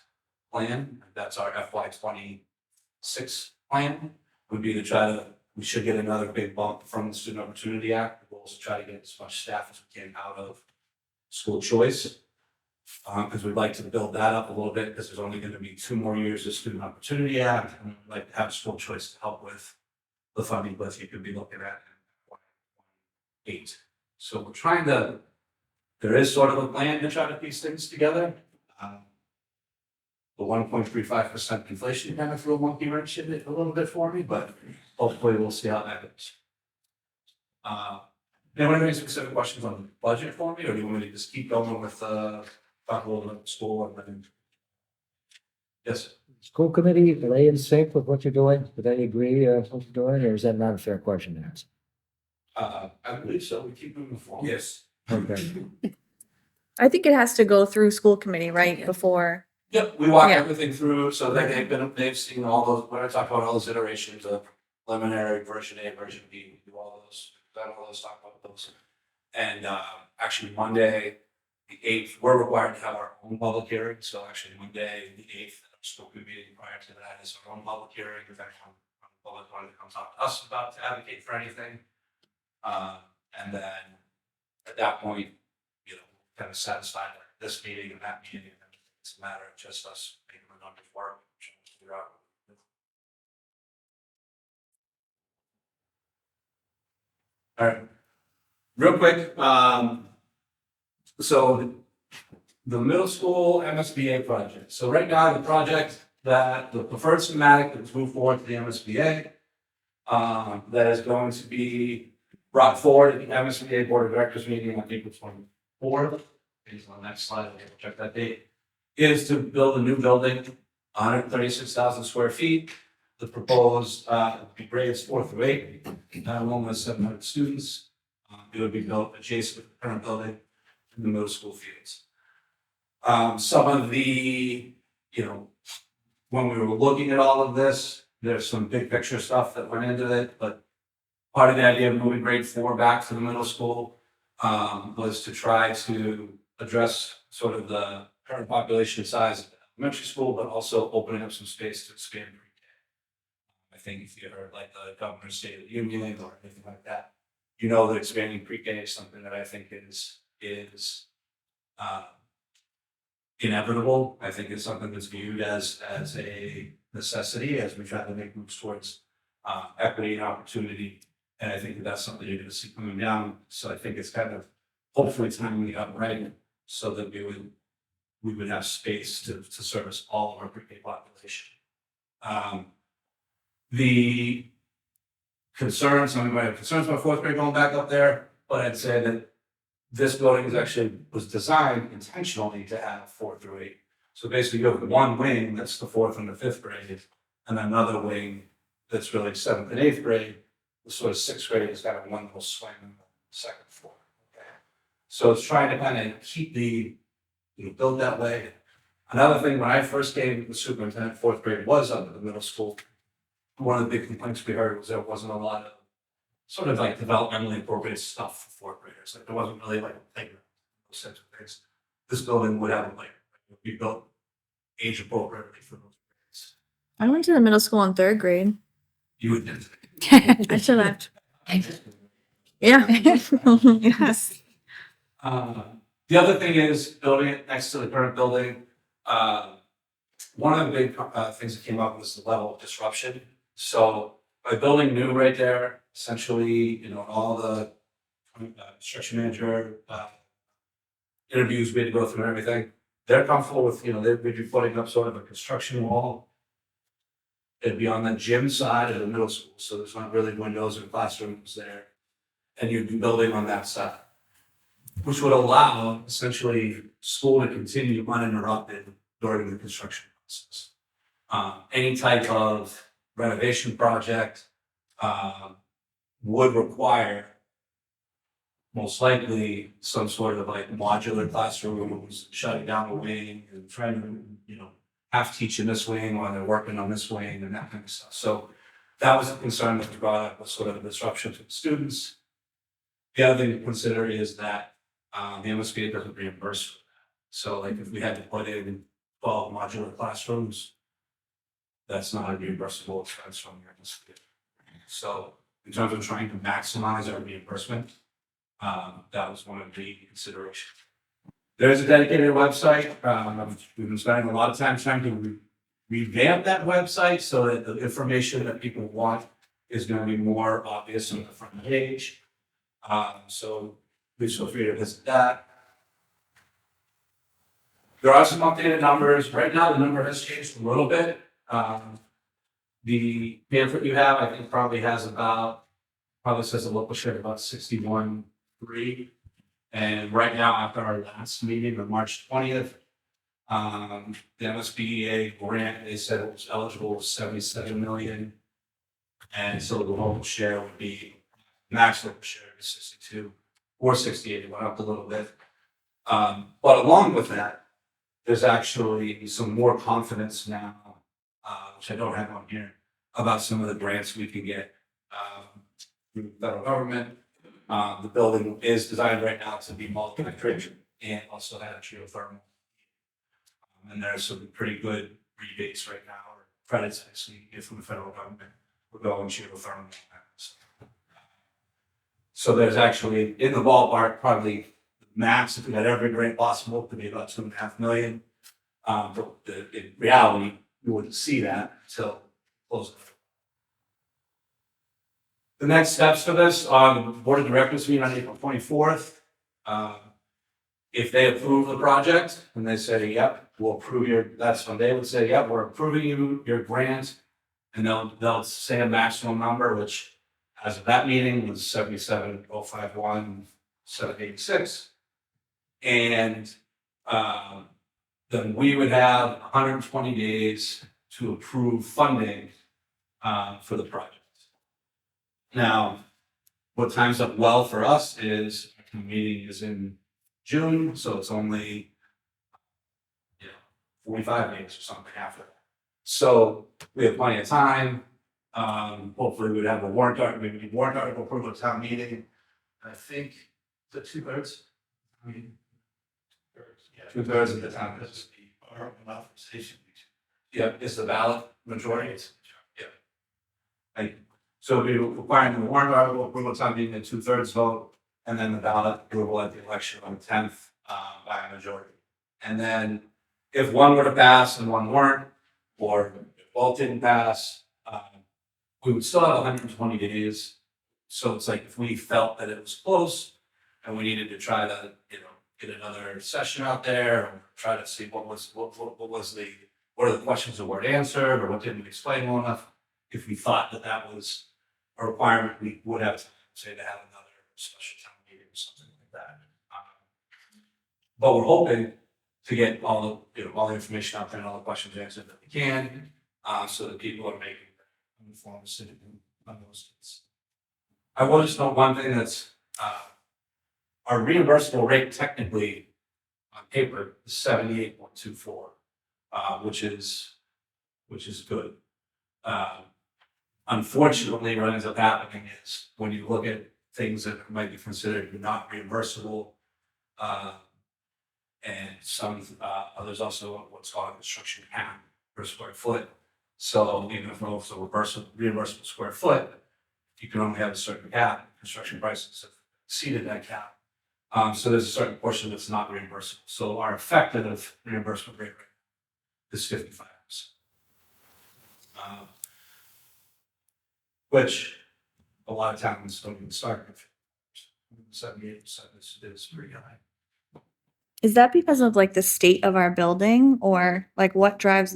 plan. That's our FY 26 plan, would be to try to, we should get another big bump from the Student Opportunity Act. The goal is to try to get as much staff as we can out of school choice. Because we'd like to build that up a little bit, because there's only going to be 2 more years of Student Opportunity Act, and we'd like to have school choice to help with the funding cliff you could be looking at in 8. So we're trying to, there is sort of a plan to try to piece things together. The 1.35% inflation kind of threw a monkey wrench in it a little bit for me, but hopefully we'll see how that goes. Anyone have any specific questions on the budget for me, or do you want me to just keep going with talk a little bit about school and then? Yes. School committee, are they in sync with what you're doing? Do they agree with what you're doing, or is that not a fair question to ask? I believe so. We keep moving forward. Yes. Okay. I think it has to go through school committee, right, before. Yep, we walk Yeah. everything through so that they've seen all those, when I talk about all those iterations of preliminary, version A, version B, we do all those, talk about those. And actually Monday, the 8th, we're required to have our own public hearing. So actually Monday, the 8th, our school committee meeting prior to that is our own public hearing. If anyone from the public wanted to come talk to us about to advocate for anything. And then at that point, you know, kind of satisfied like this meeting and that meeting. And it's a matter of just us making the numbers work. Trying to figure out. All right, real quick. So the middle school MSBA project. So right now the project that the preferred schematic that was moved forward to the MSBA that is going to be brought forward at the MSBA Board of Directors meeting on April 24th. Based on the next slide, I'll check that date. Is to build a new building, 136,000 square feet. The proposed would be grades 4 through 8, along with 700 students. It would be built adjacent to the current building in the middle school fields. Some of the, you know, when we were looking at all of this, there's some big picture stuff that went into it, but part of the idea of moving grade 4 back to the middle school was to try to address sort of the current population size of the elementary school, but also opening up some space to expand pre-K. I think if you heard like the governor's State of the Union or anything like that, you know that expanding pre-K is something that I think is inevitable. I think it's something that's viewed as a necessity as we try to make moves towards equity and opportunity. And I think that that's something you're going to see coming down. So I think it's kind of hopefully timing up right so that we would have space to service all of our pre-K population. The concerns, some might have concerns about 4th grade going back up there, but I'd say that this building was designed intentionally to have 4 through 8. So basically you have one wing that's the 4th and the 5th grade, and another wing that's really 7th and 8th grade. The sort of 6th grade has got one little swing in the 2nd floor. Okay. So it's trying to kind of keep build that way. Another thing, when I first came to the superintendent, 4th grade was up at the middle school. One of the big complaints we heard was there wasn't a lot of sort of like developmentally appropriate stuff for 4th graders. Like there wasn't really like a playground, those types of things. This building would have a playground. It would be built age appropriately for those grades. I went to the middle school in 3rd grade. You would. I should have. Yeah. Yes. The other thing is building it next to the current building. One of the big things that came up was the level of disruption. So by building new right there, essentially, all the construction manager interviews we had to go through and everything, they're comfortable with, they'd be putting up sort of a construction wall. It'd be on the gym side of the middle school, so there's not really windows or classrooms there. And you'd be building on that side, which would allow essentially school to continue uninterrupted during the construction process. Any type of renovation project would require most likely some sort of like modular classrooms, shutting down the wing and trying to, half teach in this wing while they're working on this wing and that kind of stuff. So that was a concern that was brought up, was sort of a disruption to the students. The other thing to consider is that, the MSBA doesn't reimburse for that. So like if we had to put in 12 modular classrooms, that's not a reimbursable expense from your MSBA. So in terms of trying to maximize our reimbursement, that was one of the considerations. There's a dedicated website. We've been spending a lot of time trying to revamp that website so that the information that people want is going to be more obvious on the front page. So please feel free to visit that. There are some updated numbers. Right now, the number has changed a little bit. The pamphlet you have, I think, probably says a local share of about 61.3. And right now, after our last meeting on March 20th, the MSBA grant, they said it was eligible was 77 million. And so the local share would be, max local share is 62 or 68. It went up a little bit. But along with that, there's actually some more confidence now, which I don't have on here, about some of the grants we can get through the federal government. The building is designed right now to be multi-electric and also have geothermal. And there's some pretty good rebates right now, or credits actually you get from the federal government. We're going geothermal. So there's actually, in the ballpark, probably max, if we had every grant possible, could be about 2.5 million. But in reality, you wouldn't see that until close. The next steps for this, the board of directors meeting on April 24th. If they approve the project and they say, yep, we'll approve that's when they would say, yep, we're approving your grant. And they'll say a maximum number, which as of that meeting was 77,051,786. And then we would have 120 days to approve funding for the project. Now, what times up well for us is the meeting is in June, so it's only 45 days or something after that. So we have plenty of time. Hopefully we'd have a warrant article approval at town meeting. I think the 2/3. I mean, 2/3 of the time is our authorization. Yeah, it's the ballot majority. Yeah. So we requiring the warrant article approval at town meeting a 2/3 vote, and then the ballot approval at the election on the 10th by a majority. And then if one were to pass and one weren't, or if both didn't pass, we would still have 120 days. So it's like if we felt that it was close and we needed to try to, get another session out there or try to see what are the questions that weren't answered or what didn't we explain well enough. If we thought that was a requirement, we would have to say to have another special town meeting or something like that. But we're hoping to get all the information out there and all the questions answered that we can, so that people are making an informed decision on those things. I will just note one thing that's our reimbursable rate technically on paper is 78.24, which is good. Unfortunately, what ends up happening is when you look at things that might be considered not reimbursable, and some others also what's called a construction cap per square foot. So even if it's a reimbursable square foot, you can only have a certain cap. Construction prices have exceeded that cap. So there's a certain portion that's not reimbursable. So our effective reimbursement rate is 55%. Which a lot of towns don't even start with. 78% is pretty high. Is that because of like the state of our building, or like what drives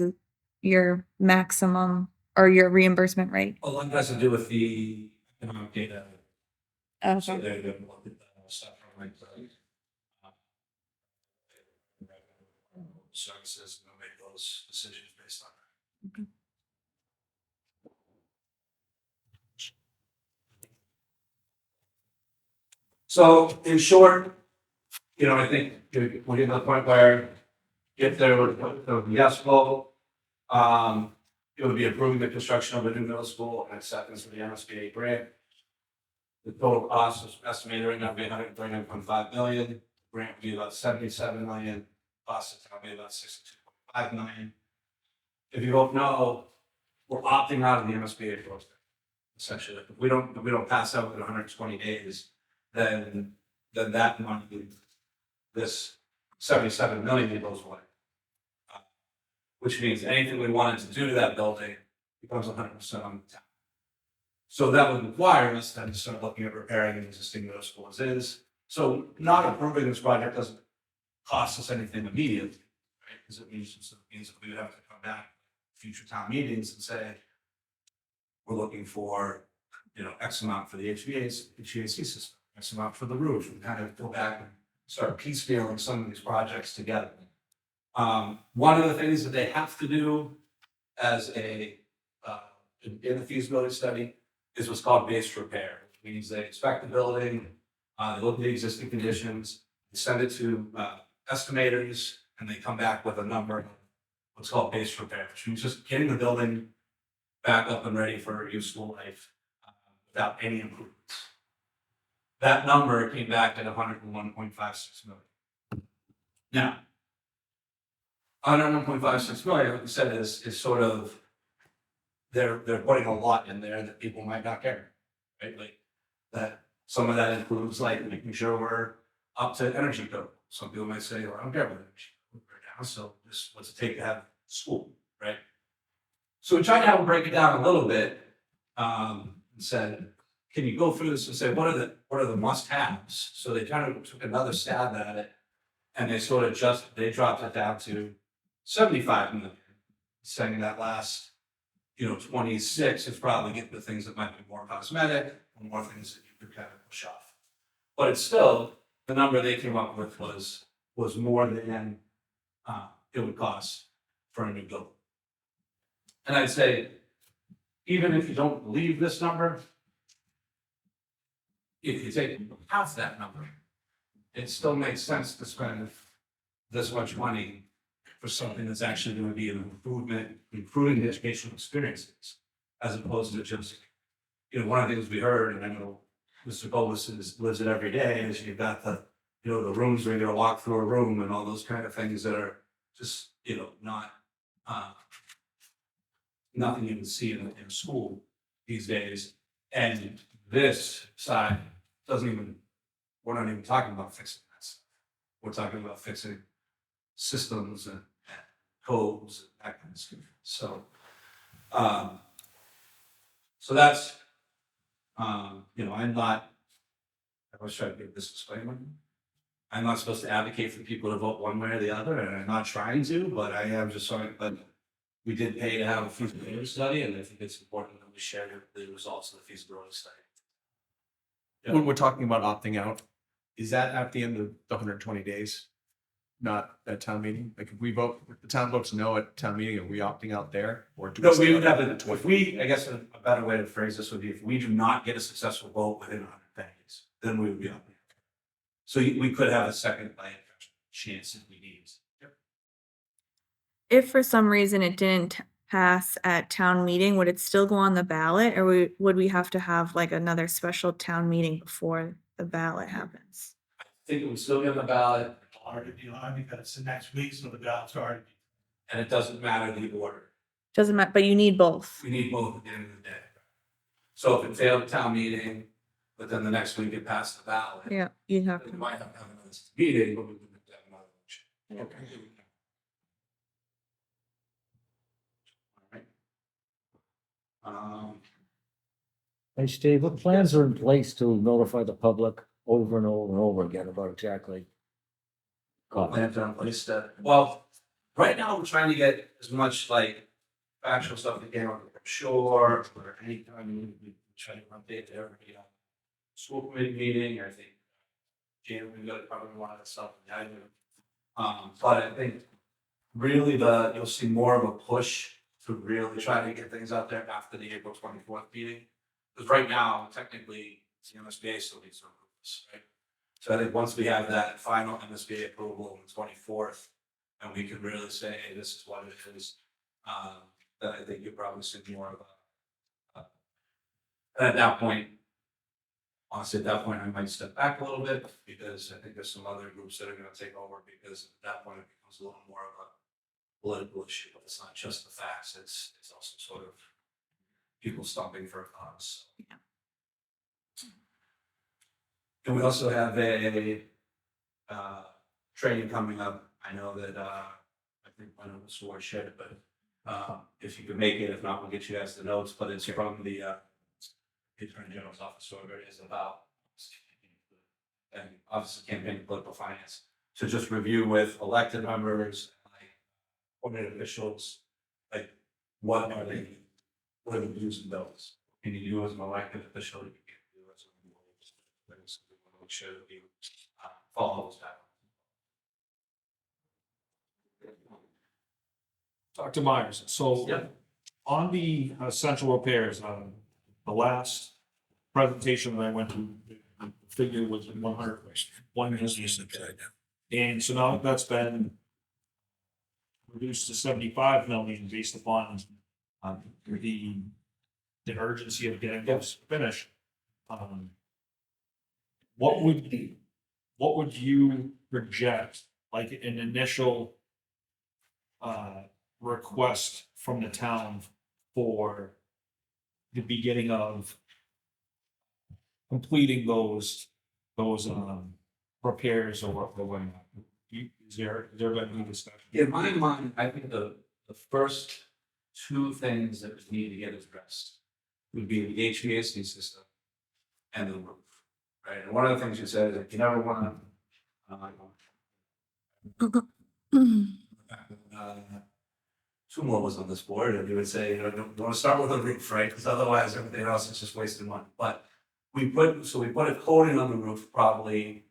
your maximum or your reimbursement rate? A lot has to do with the economic data. So Okay. they're going to look at that stuff from like the services and they'll make those decisions based on that. Okay. So in short, I think we're getting to the point where if there were a yes vote, it would be approving the construction of a new middle school and acceptance of the MSBA grant. The total cost is estimated right now to be 139.5 million, grant would be about 77 million, cost is gonna be about 62.5 million. If you don't know, we're opting out of the MSBA program. Essentially, if we don't pass out within 120 days, then that money, this 77 million goes away. Which means anything we wanted to do to that building becomes 100% on the town. So that would require us then to start looking at repairing an existing middle school as is. So not approving this project doesn't cost us anything immediately, right? Because it means that we would have to come back at future town meetings and say, we're looking for, X amount for the HVAC system, X amount for the roof, and kind of go back and start piecemealing some of these projects together. One of the things that they have to do as in the feasibility study is what's called base repair, which means they inspect the building, they look at the existing conditions, they send it to estimators, and they come back with a number, what's called base repair, which means just getting the building back up and ready for useful life without any improvements. That number came back at 101.56 million. Now, 101.56 million, like I said, is sort of, they're putting a lot in there that people might not care, right? Like that, some of that includes like making sure we're up to energy code. Some people might say, well, I don't care about energy code right now, so just what's it take to have school, right? So we tried to have them break it down a little bit, and said, can you go through this and say, what are the must-haves? So they kind of took another stab at it, and they sort of they dropped it down to 75 million, saying that last, 26 is probably getting the things that might be more cosmetic, or more things that you could kind of push off. But it's still, the number they came up with was more than it would cost for a new building. And I'd say, even if you don't believe this number, if you take half that number, it still makes sense to spend this much money for something that's actually going to be an improvement, improving the educational experiences, as opposed to just, one of the things we heard, and I know Mr. Bolas lives it every day, is you've got the, the rooms where you're going to walk through a room and all those kind of things that are just, not, nothing you can see in school these days. And this side we're not even talking about fixing that stuff. We're talking about fixing systems and codes and that kind of stuff. So, so that's, I'm not, I was trying to give this disclaimer. I'm not supposed to advocate for people to vote one way or the other, and I'm not trying to, but I am just sorry, but we did pay to have a feasibility study, and I think it's important that we share the results of the feasibility study. Yeah. When we're talking about opting out, is that at the end of the 120 days? Not at town meeting? Like if the town votes no at town meeting, are we opting out there? Or do No, we would have I guess a better way to phrase this would be if we do not get a successful vote within 100 days, then we would be opting out. So we could have a second chance if we need. Yep. If for some reason it didn't pass at town meeting, would it still go on the ballot, or would we have to have like another special town meeting before the ballot happens? I think it would still be on the ballot, Already be on because it's the next week, so the ballot's already. and it doesn't matter the order. Doesn't matter, but you need both. We need both at the end of the day. So if it failed at town meeting, but then the next week it passed the ballot, Yeah, you'd have then we to. might have to have another meeting, but we wouldn't have to have another election. Okay. All right. Hey, Steve, what plans are in place to notify the public over and over and over again about exactly? Plans are in place well, right now we're trying to get as much like factual stuff again on the brochure or anytime we try to update every school committee meeting. I think Jan, we've got probably a lot of stuff. But I think really you'll see more of a push to really try to get things out there after the April 24th meeting. Because right now, technically, the MSBA still needs to approve this, right? So I think once we have that final MSBA approval on the 24th, and we can really say, hey, this is what it is, then I think you'll probably see more of and at that point, honestly, at that point, I might step back a little bit because I think there's some other groups that are gonna take over because at that point it becomes a little more of a political issue. It's not just the facts, it's also sort of people stomping for a cause. Yeah. And we also have a training coming up. I know that I think one of the stores shared it, but if you can make it, if not, we'll get you guys the notes, but it's from the Attorney General's office, so it is about and obviously campaign and political finance to just review with elected members, like appointed officials, like what are they do's and don'ts? Can you do as an elected official? You can't do as an employee. So we want to make sure that we follow those guidelines. Dr. Myers, so Yeah. on the essential repairs, the last presentation that I went to, the figure was 1 million. And so now that's been reduced to 75 million based upon the urgency of getting this finished. What would you project, like an initial request from the town for the beginning of completing those repairs or whatnot? Is there going to be discussion? In my mind, I think the first two things that we need to get addressed would be the HVAC system and the roof, right? And one of the things you said is that you never want to. Tumor was on this board, and he would say, you don't want to start with the roof, right? Because otherwise, everything else is just wasting money. But we put a coating on the roof probably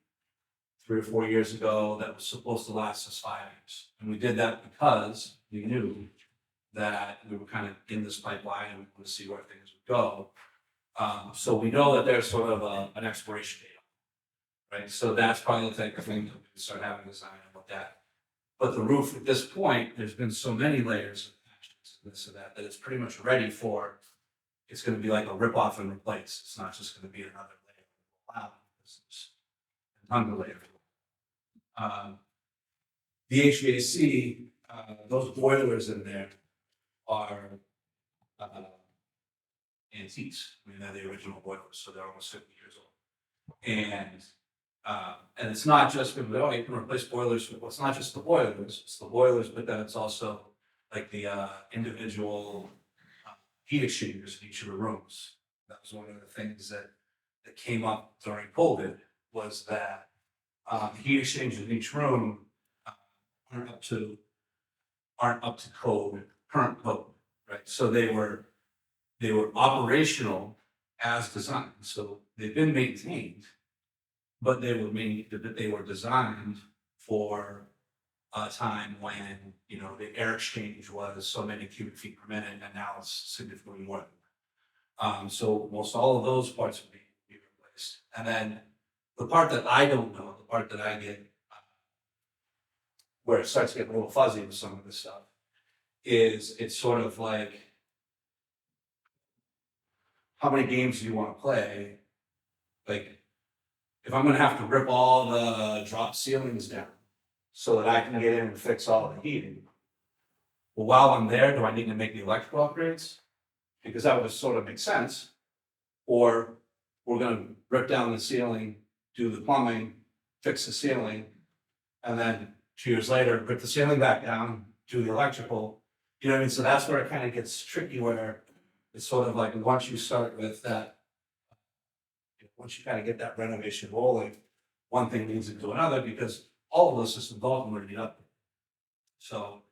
3 or 4 years ago that was supposed to last us 5 years, and we did that because we knew that we were kind of in this pipeline and we want to see where things would go. So we know that there's sort of an expiration date, right? So that's probably the type of thing that we can start having design and look at. But the roof at this point, there's been so many layers of patches, this and that it's pretty much ready for, it's going to be like a rip off and replace. It's not just going to be another layer. Wow, this is a ton of layers. The HVAC, those boilers in there are antiques. I mean, they're the original boilers, so they're almost 50 years old. And it's not just, you can replace boilers. Well, it's not just the boilers, it's the boilers, but then it's also like the individual heat exchangers in each of the rooms. That was one of the things that came up during COVID, was that heat exchangers in each room aren't up to code, current code, right? So they were operational as designed. So they've been maintained, but they were designed for a time when, the air exchange was so many cubic feet per minute, and now it's significantly more. So most all of those parts would be replaced. And then the part that I don't know, the part that I get, where it starts to get a little fuzzy with some of this stuff, is it's sort of like, how many games do you want to play? Like, if I'm going to have to rip all the drop ceilings down so that I can get in and fix all the heating, well, while I'm there, do I need to make the electrical upgrades? Because that would sort of make sense. Or we're going to rip down the ceiling, do the plumbing, fix the ceiling, and then 2 years later, rip the ceiling back down, do the electrical. You know what I mean? So that's where it kind of gets tricky, where it's sort of like, once you start with that, once you kind of get that renovation rolling, one thing leads into another, because all of those systems ultimately need updated. So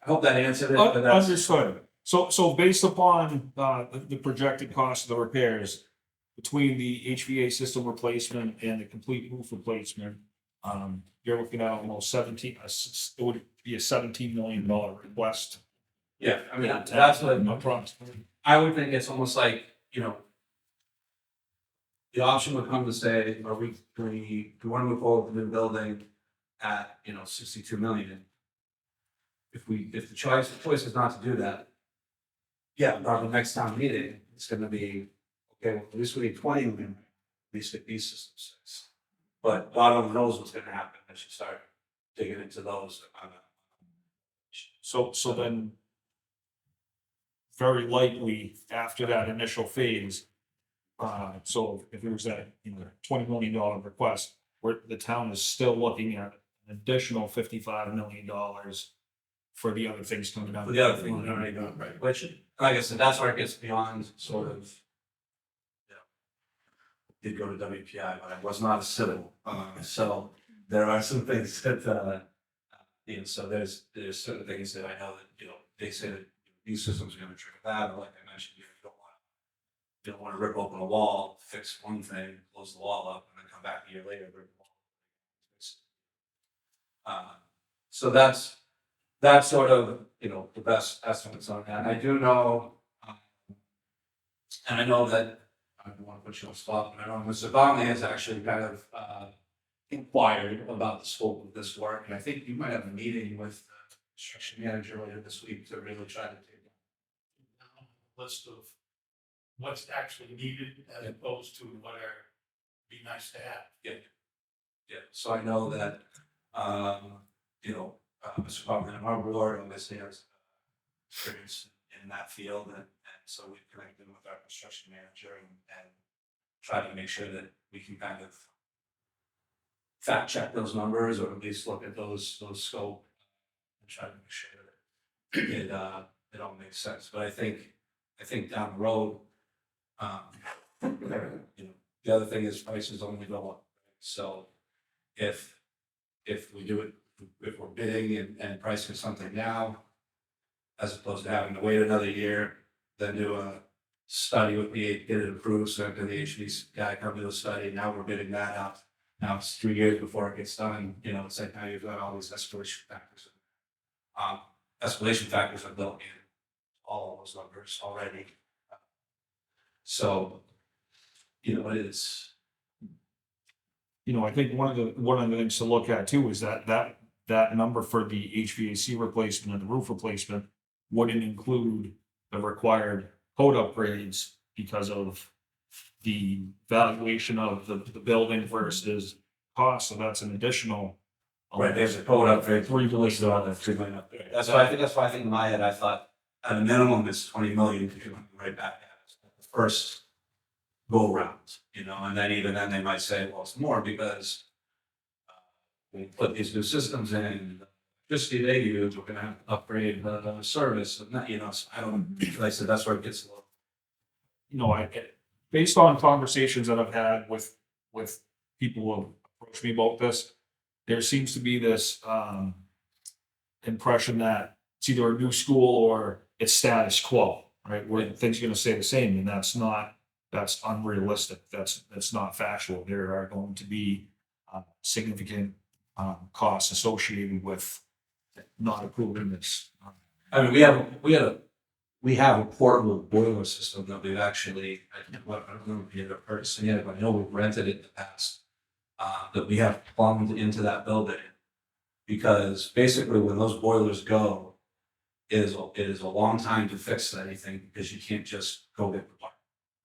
I hope that answered it. But that's, Understood. So based upon the projected cost of the repairs, between the HVAC system replacement and the complete roof replacement, you're looking at almost it would be a $17 million request. yeah, I mean, that's what Approximately. I would think. It's almost like, the option would come to say, are we want to move forward with the new building at, 62 million? If the choice is not to do that, yeah, probably next time meeting, it's going to be, okay, well, at least we need 20 million, at least at these systems. Six. But God only knows what's gonna happen as you start digging into those. So then, very likely after that initial phase, so if it was that, $20 million request, where the town is still looking at an additional $55 million for the other things coming down. For the other thing, we're already doing, right, which, like I said, that's where it gets beyond sort of, did go to WPI, but I was not a civil, so there are some things that, so there's certain things that I know that, they say that these systems are gonna trigger that, or like I mentioned, you don't wanna rip open a wall, fix one thing, close the wall up, and then come back a year later, rip the wall. So that's sort of, the best estimates on that. I do know, and I know that, I don't want to put you on the spot, but I know Mr. Bonley has actually kind of inquired about the scope of this work, and I think you might have a meeting with the construction manager later this week to really try to take List of what's actually needed as opposed to what are, be nice to have. Yeah, so I know that, Mr. Bonley and our board obviously has experience in that field, and so we've connected with our construction manager and try to make sure that we can kind of fact check those numbers, or at least look at those scope and try to make sure that it all makes sense. But I think down the road, the other thing is prices only go up. So if we do it, if we're bidding and pricing something now, as opposed to having to wait another year, then do a study with get it approved, so after the HVAC guy come to the study, now we're bidding that out. Now it's 3 years before it gets done, it's like now you've got all these escalation factors. Escalation factors are built in all of those numbers already. So, it's. I think one of the things to look at too is that number for the HVAC replacement and the roof replacement wouldn't include the required code upgrades because of the valuation of the building versus cost, so that's an additional. Right, there's a code upgrade. $3 million. $3 million upgrade. That's why I think in my head, I thought at a minimum it's 20 million to come right back at us. The first go round, and then even then they might say, well, it's more because we put these new systems in, the electricity they use, we're gonna have to upgrade the service and that, so I don't, like I said, that's where it gets a little. Based on conversations that I've had with people who have approached me about this, there seems to be this impression that it's either a new school or it's status quo, right? Where things are gonna stay the same, and that's unrealistic. That's not factual. There are going to be significant costs associated with not approving this. I mean, we have a portable boiler system that we've actually, I don't know if you ever purchased it yet, but I know we've rented it in the past. That we have plumbed into that building. Because basically when those boilers go, it is a long time to fix anything, because you can't just go get the part,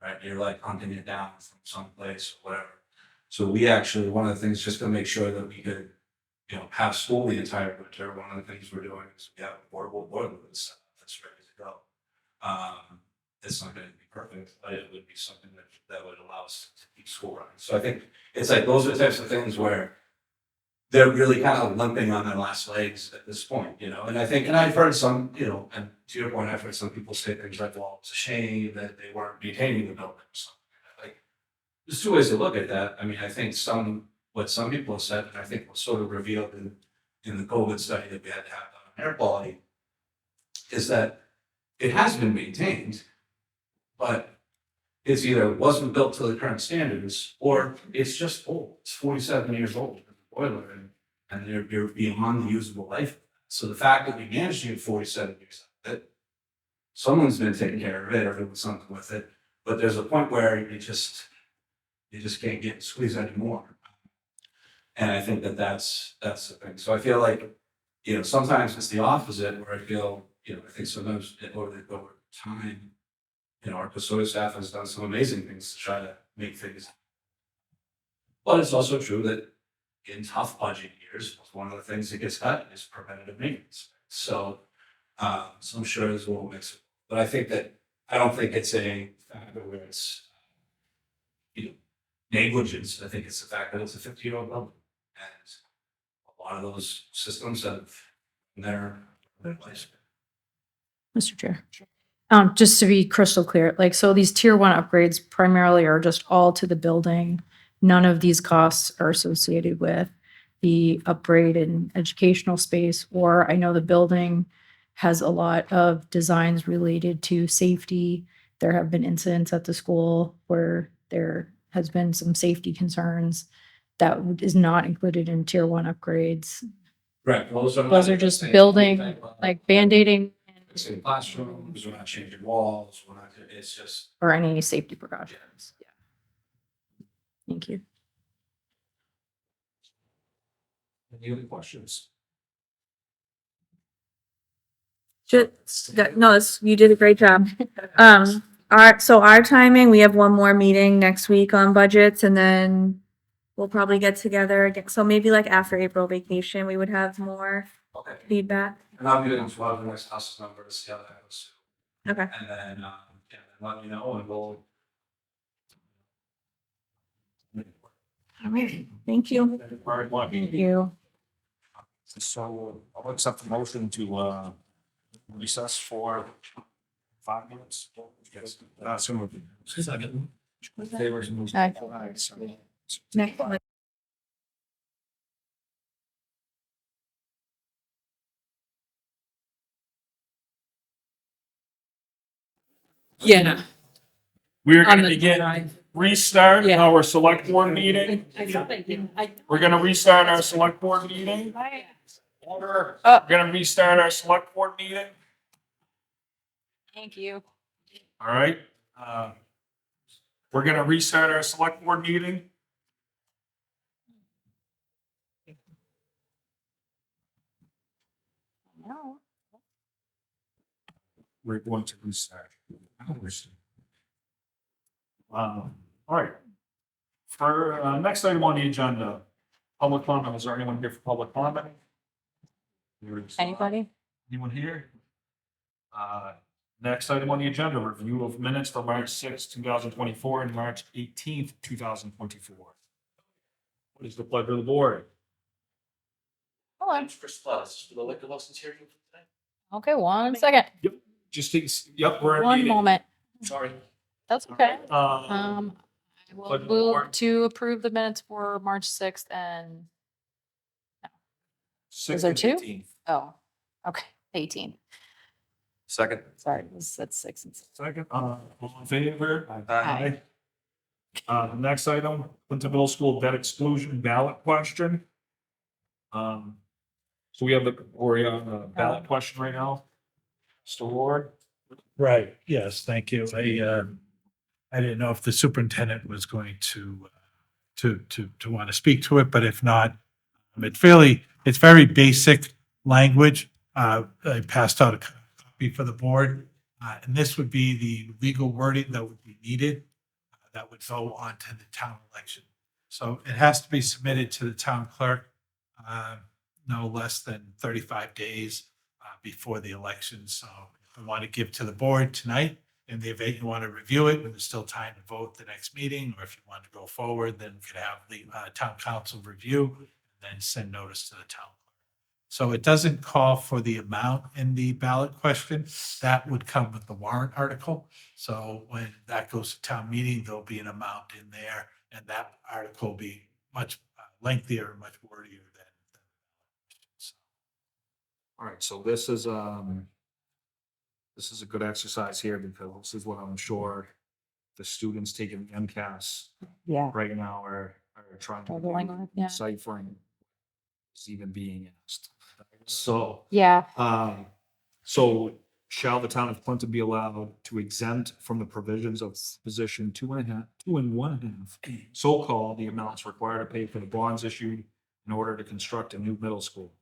right? You're like hunting it down from someplace or whatever. So we actually, one of the things, just to make sure that we could, have school the entire winter, one of the things we're doing is we have a portable boiler that's ready to go. It's not going to be perfect, but it would be something that would allow us to keep school running. So I think it's like those are the types of things where they're really kind of limping on their last legs at this point, and I've heard some, and to your point, I've heard some people say things like, well, it's a shame that they weren't maintaining the building or something. Like, there's two ways to look at that. I mean, I think what some people have said, and I think was sort of revealed in the COVID study that we had to have done on air quality, is that it has been maintained, but it's either wasn't built to the current standards, or it's just old. It's 47 years old, the boiler, and you're beyond the usable life. So the fact that we managed to get 47 years out of it, someone's been taking care of it or doing something with it, but there's a point where you just can't get squeezed anymore. And I think that's the thing. So I feel like, sometimes it's the opposite, where I feel, I think sometimes over time, our custodial staff has done some amazing things to try to make things. But it's also true that in tough budget years, one of the things that gets cut is preventative maintenance. So, so I'm sure there's a little mix. But I think that, I don't think it's a factor where it's, negligence. I think it's the fact that it's a 50-year-old building. And a lot of those systems have their place. Mr. Chair. Just to be crystal clear, like, so these tier one upgrades primarily are just all to the building. None of these costs are associated with the upgrade in educational space, or I know the building has a lot of designs related to safety. There have been incidents at the school where there has been some safety concerns that is not included in tier one upgrades. Right. Those are just building, like Band-Aiding Fixing classrooms, we're not changing walls, we're not, it's just. or any safety precautions. Yeah. Thank you. Any other questions? You did a great job. Our timing, we have one more meeting next week on budgets, and then we'll probably get together again. So maybe like after April vacation, we would have more Okay. feedback. And I'll get into one of the next house numbers, see how that goes. Okay. And then, let me know and we'll. All right. Thank you. Very much. Thank you. So I'll accept the motion to recess for 5 minutes. Yes. So moved. Second. Favors. Aye. Next one. Yeah. We're On gonna the begin, drive. restart Yeah. our select board meeting. I thought I did. We're gonna restart our select board meeting. Order. Oh. We're gonna restart our select board meeting. Thank you. All right. We're gonna restart our select board meeting. No. We're going to restart. All right. For next item on the agenda, public comment. Is there anyone here for public comment? Anybody? Anyone here? Next item on the agenda, review of minutes for March 6th, 2024 and March 18th, 2024. What is the pleasure of the board? Hello. Chris Plus, the liquor license hearing today? Okay, 1 second. Just take, yep, we're in One meeting. moment. Sorry. That's okay. Uh, I will Pleasure of the move board. to approve the minutes for March 6th and, Sixth there and two? 18th. oh, okay, 18th. Second. Sorry, it was at 6 and 6. Second, all in favor? Aye. Next item, Clinton Middle School debt exclusion ballot question. So we have we're on a ballot question right now. Mr. Ward? Right, yes, thank you. I didn't know if the superintendent was going to want to speak to it, but if not, it's very basic language. I passed out a copy for the board, and this would be the legal wording that would be needed that would go onto the town election. So it has to be submitted to the town clerk no less than 35 days before the election. So if I want to give to the board tonight, in the event you want to review it, and there's still time to vote the next meeting, or if you want to go forward, then we could have the town council review and then send notice to the town clerk. So it doesn't call for the amount in the ballot question. That would come with the warrant article. So when that goes to town meeting, there'll be an amount in there, and that article will be much lengthier and much wordier than. All right, so this is a good exercise here because this is what I'm sure the students taking MCAS Yeah. right now are trying to Struggling with, yeah. deciphering is even being asked. So, Yeah. so shall the town of Clinton be allowed to exempt from the provisions of position 2.5, so-called the amounts required to pay for the bonds issued in order to construct a new middle school?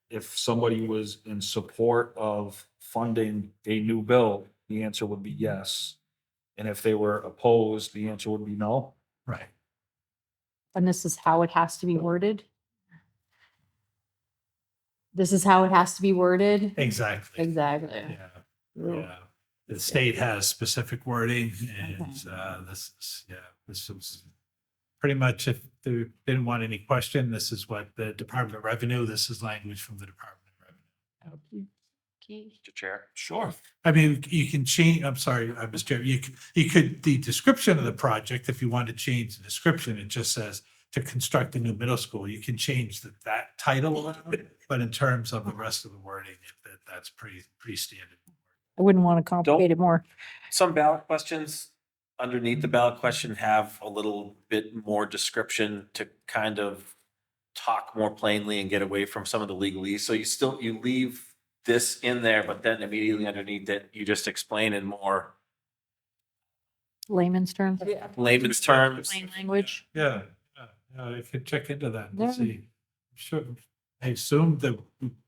If somebody was in support of funding a new build, the answer would be yes. And if they were opposed, the answer would be no. Right. And this is how it has to be worded? This is how it has to be worded? Exactly. Exactly. Yeah. Ooh. Yeah. The state has specific wording and, this is, this was pretty much if they didn't want any question, this is what the Department of Revenue, this is language from the Department of Revenue. Mr. Chair. Sure. I mean, you can change, I'm sorry, Mr. Chair, you could, the description of the project, if you want to change the description, it just says to construct a new middle school, you can change that title around, but in terms of the rest of the wording, that's pretty standard. I wouldn't want to complicate it more. Some ballot questions underneath the ballot question have a little bit more description to kind of talk more plainly and get away from some of the legalese. So you leave this in there, but then immediately underneath it, you just explain in more Layman's terms. layman's terms. Plain language. Yeah, I could check into that Yeah. and see. Sure, I assumed that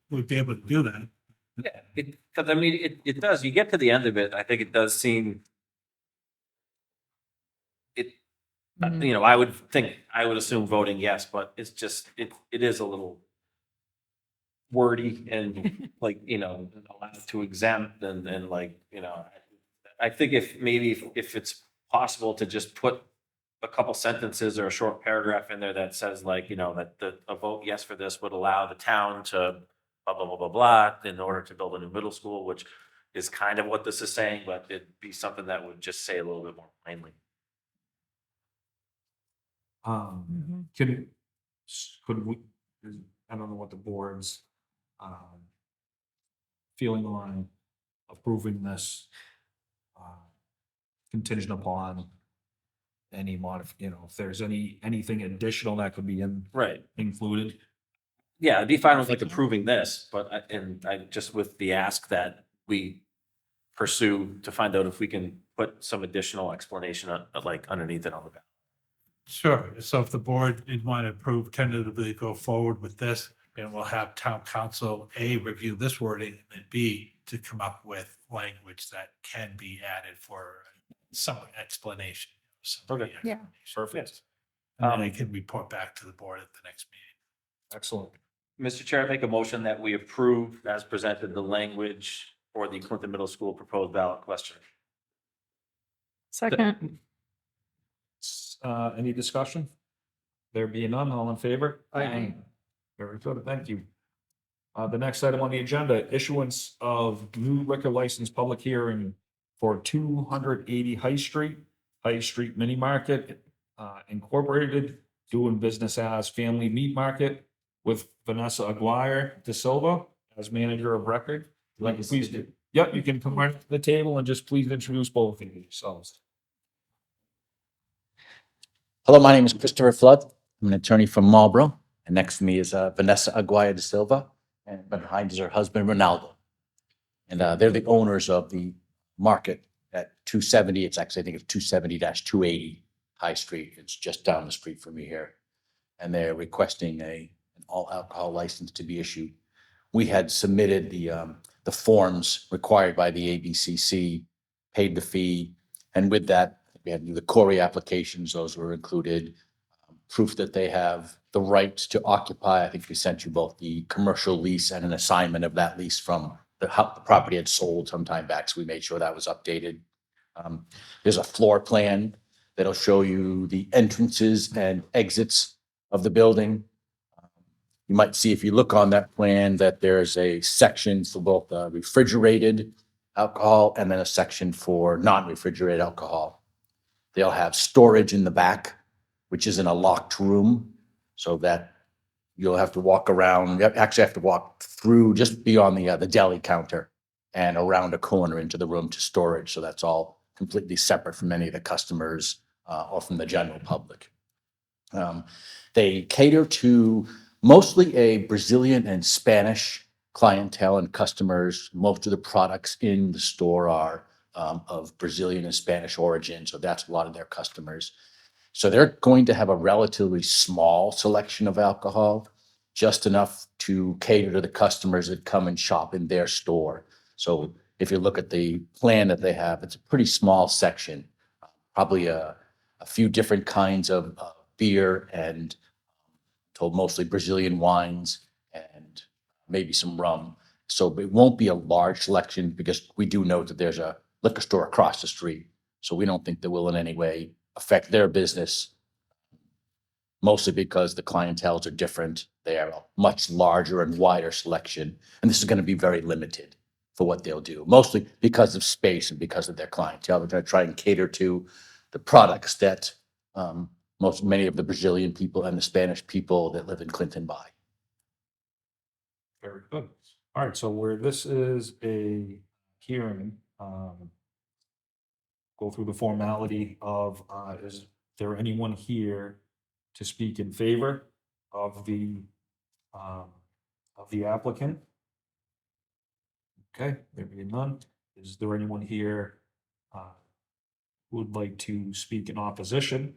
we'd be able to do that. Yeah, because I mean, it does, you get to the end of it, I think it does seem. Mhm. You know, I would assume voting yes, but it's just, it is a little wordy and like, you know, allowed to exempt and like, you know, I think if it's possible to just put a couple sentences or a short paragraph in there that says like, you know, that a vote yes for this would allow the town to blah, blah, blah, blah, blah, in order to build a new middle school, which is kind of what this is saying, but it'd be something that would just say a little bit more plainly. Could we, I don't know what the board's, feeling on approving this, contingent upon any you know, if there's anything additional that could be Right. included. Yeah, I'd be fine with like approving this, but I just with the ask that we pursue to find out if we can put some additional explanation like underneath it on the back. Sure, so if the board did want to approve tentatively go forward with this, then we'll have town council, A, review this wording, and B, to come up with language that can be added for some explanation. Okay. Yeah. Perfect. And then I can report back to the board at the next meeting. Excellent. Mr. Chair, I make a motion that we approve as presented the language for the Clinton Middle School proposed ballot question. Second. Any discussion? There being none, all in favor? Aye. Very good, thank you. The next item on the agenda, issuance of new liquor license public hearing for 280 High Street Mini Market, Incorporated, doing business as Family Meat Market with Vanessa Aguirre de Silva as manager of record. Like, please do. Yep, you can come right to the table and just please introduce both of yourselves. Hello, my name is Christopher Flood. I'm an attorney from Marlborough, and next to me is Vanessa Aguirre de Silva, and behind is her husband Ronaldo. And they're the owners of the market at 270. It's actually, I think it's 270-280 High Street. It's just down the street from me here. And they're requesting an all alcohol license to be issued. We had submitted the forms required by the ABCC, paid the fee, and with that, we had the Corey applications, those were included. Proof that they have the right to occupy. I think we sent you both the commercial lease and an assignment of that lease from the property had sold some time back, so we made sure that was updated. There's a floor plan that'll show you the entrances and exits of the building. You might see if you look on that plan that there's a section for both refrigerated alcohol and then a section for non-refrigerated alcohol. They'll have storage in the back, which is in a locked room, so that you'll have to walk around. You actually have to walk through just beyond the deli counter and around a corner into the room to storage. So that's all completely separate from any of the customers or from the general public. They cater to mostly a Brazilian and Spanish clientele and customers. Most of the products in the store are of Brazilian and Spanish origin, so that's a lot of their customers. So they're going to have a relatively small selection of alcohol, just enough to cater to the customers that come and shop in their store. So if you look at the plan that they have, it's a pretty small section. Probably a few different kinds of beer and told mostly Brazilian wines and maybe some rum. So it won't be a large selection because we do know that there's a liquor store across the street. So we don't think that will in any way affect their business, mostly because the clienteles are different. They are a much larger and wider selection. And this is going to be very limited for what they'll do, mostly because of space and because of their clientele. They're going to try and cater to the products that many of the Brazilian people and the Spanish people that live in Clinton buy. Very good. All right, so where this is a hearing, go through the formality of, is there anyone here to speak in favor of the applicant? Okay, there being none. Is there anyone here who would like to speak in opposition?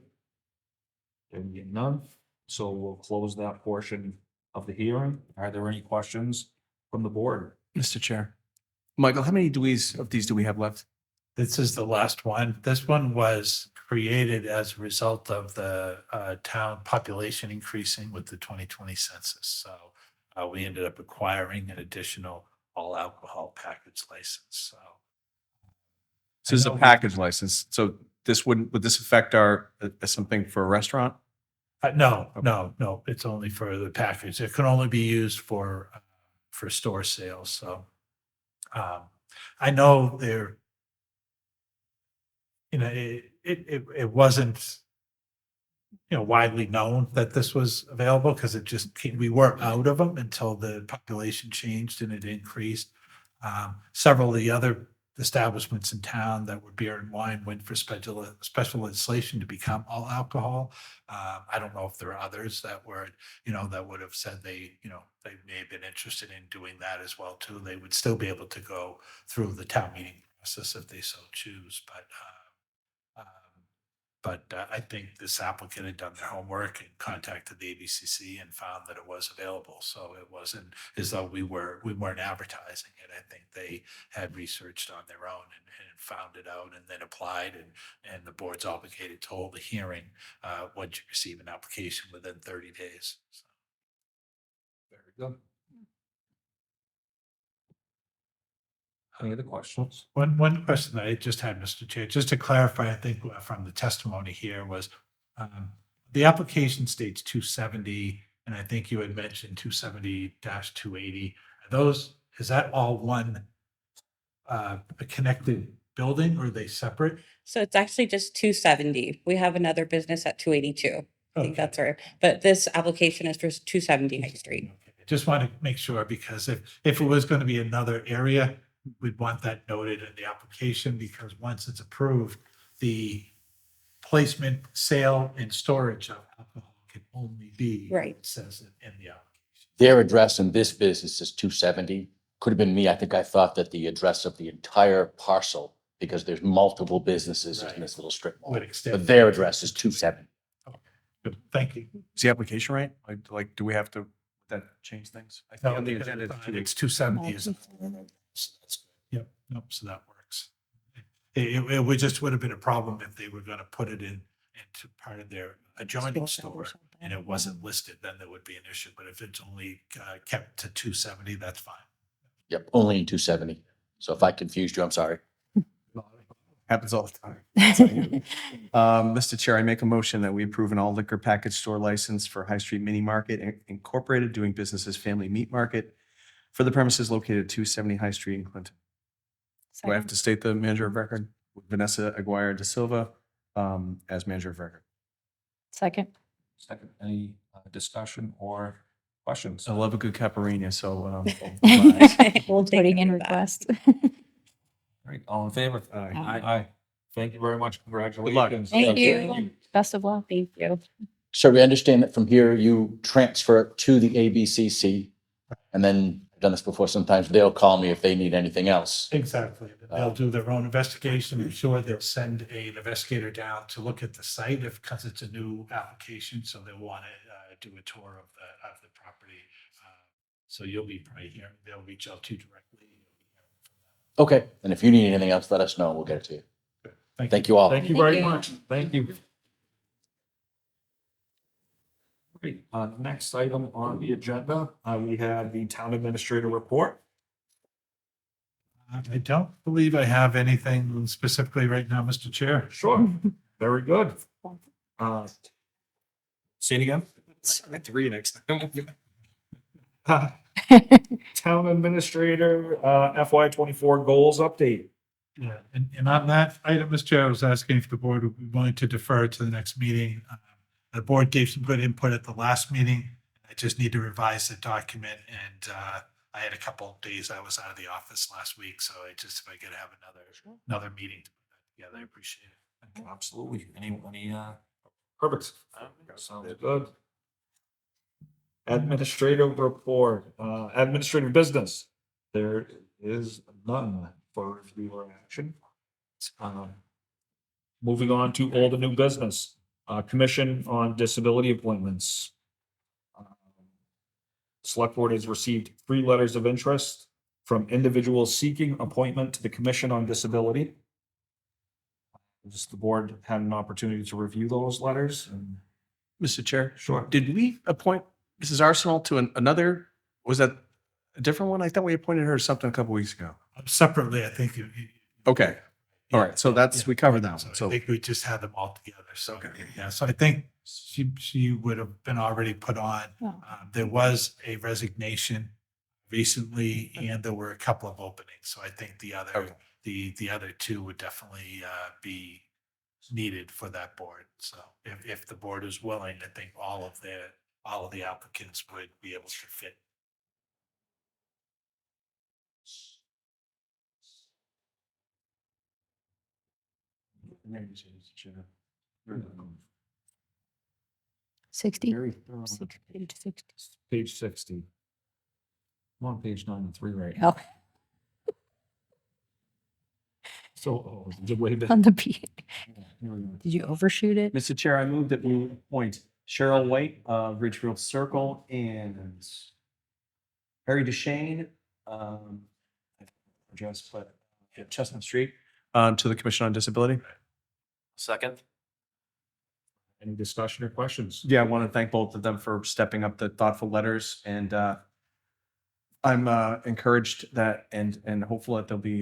There being none. So we'll close that portion of the hearing. Are there any questions from the board? Mr. Chair. Michael, how many of these do we have left? This is the last one. This one was created as a result of the town population increasing with the 2020 census. So we ended up acquiring an additional all alcohol package license. So So this is a package license. So would this affect something for a restaurant? no, it's only for the package. It can only be used for store sales. So I know there, it wasn't, widely known that this was available because we were out of them until the population changed and it increased. Several of the other establishments in town that were beer and wine went for special legislation to become all alcohol. I don't know if there are others that were, that would have said they may have been interested in doing that as well too. They would still be able to go through the town meeting process if they so choose, but I think this applicant had done their homework and contacted the ABCC and found that it was available. So it wasn't as though we weren't advertising it. I think they had researched on their own and found it out and then applied, and the board's obligated to hold a hearing once you receive an application within 30 days. So. Very good. Any other questions? One question that I just had, Mr. Chair, just to clarify, I think from the testimony here was the application states 270, and I think you had mentioned 270-280. Is that all one a connected building, or are they separate? So it's actually just 270. We have another business at 282. I think Okay. that's right. But this application is for 270 High Street. Okay. Just want to make sure, because if it was going to be another area, we'd want that noted in the application, because once it's approved, the placement, sale, and storage of alcohol can only be Right. what it says in the application. Their address in this business is 270. Could have been me. I think I thought that the address of the entire parcel, because there's multiple businesses in this little strip mall, Would extend. but their address is 270. Good. Thank you. Is the application right? Like, do we have to change things? I think No, on the because agenda, it's 270. Yep. Nope. So that works. It would have been a problem if they were going to put it into part of their adjoining store and it wasn't listed, then there would be an issue. But if it's only kept to 270, that's fine. Yep, only in 270. So if I confused you, I'm sorry. happens all the time. Mr. Chair, I make a motion that we approve an all liquor package store license for High Street Mini Market Incorporated, doing business as Family Meat Market, for the premises located at 270 High Street in Clinton. Do I have to state the manager of record? Vanessa Aguirre de Silva as manager of record. Second. Second, any discussion or questions? I love a good caparina, so. Putting in request. All right, all in favor? Aye. Aye. Thank you very much. Congratulations. Thank you. Best of luck. Thank you. So we understand that from here, you transfer it to the ABCC, and then I've done this before, sometimes they'll call me if they need anything else. Exactly. They'll do their own investigation. I'm sure they'll send an investigator down to look at the site because it's a new application. So they'll want to do a tour of the property. So you'll be probably here. They'll reach out to you directly. Okay, and if you need anything else, let us know. We'll get it to you. Thank you all. Thank you very much. Thank you. Great. Next item on the agenda, we have the town administrator report. I don't believe I have anything specifically right now, Mr. Chair. Sure. Very good. Say it again. Three next time. Town administrator, FY 24 goals update. Yeah, and on that item, Mr. Chair, I was asking if the board would be willing to defer to the next meeting. The board gave some good input at the last meeting. I just need to revise the document, and I had a couple of days I was out of the office last week, so if I could have another meeting to put that together, I appreciate it. Absolutely. Any, perfect. Sounds good. Administrative report, administrative business. There is none for review or action. Moving on to all the new business, commission on disability appointments. Select Board has received 3 letters of interest from individuals seeking appointment to the Commission on Disability. Just the board had an opportunity to review those letters. And Mr. Chair? Sure. Did we appoint Mrs. Arsenal to another, was that a different one? I thought we appointed her to something a couple weeks ago. Separately, I think. Okay. All right. So that's, we covered that one. I So, think we just had them all together. So, yeah, so I think she would have been already put on. There was a resignation recently, and there were a couple of openings. So I think the other 2 would definitely be needed for that board. So if the board is willing, I think all of the applicants would be able to fit. Mm-hmm. 60. Very thorough. Page 60. Page 60. I'm on page 93 right Oh, now. So, the way on that. the P. Here we go. Did you overshoot it? Mr. Chair, I move that we appoint Cheryl White of Ridgefield Circle and Harry DeShane, address, but Chestnut Street, to the Commission on Disability. Second. Any discussion or questions? Yeah, I want to thank both of them for stepping up the thoughtful letters, and I'm encouraged that and hopeful that they'll be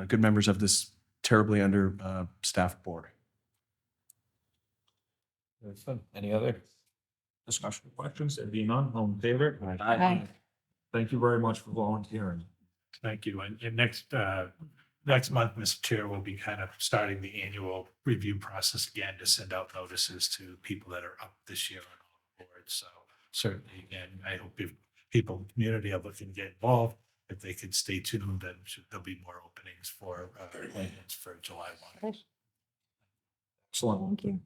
good members of this terribly under staffed board. Any other discussion or questions? There being none, all in favor? Aye. Thank you very much for volunteering. Thank you. And next month, Mr. Chair, we'll be kind of starting the annual review process again to send out notices to people that are up this year on all boards. So certainly, again, I hope if people in the community are looking to get involved, if they could stay tuned, then there'll be more openings for appointments for July 1. Excellent. Thank you.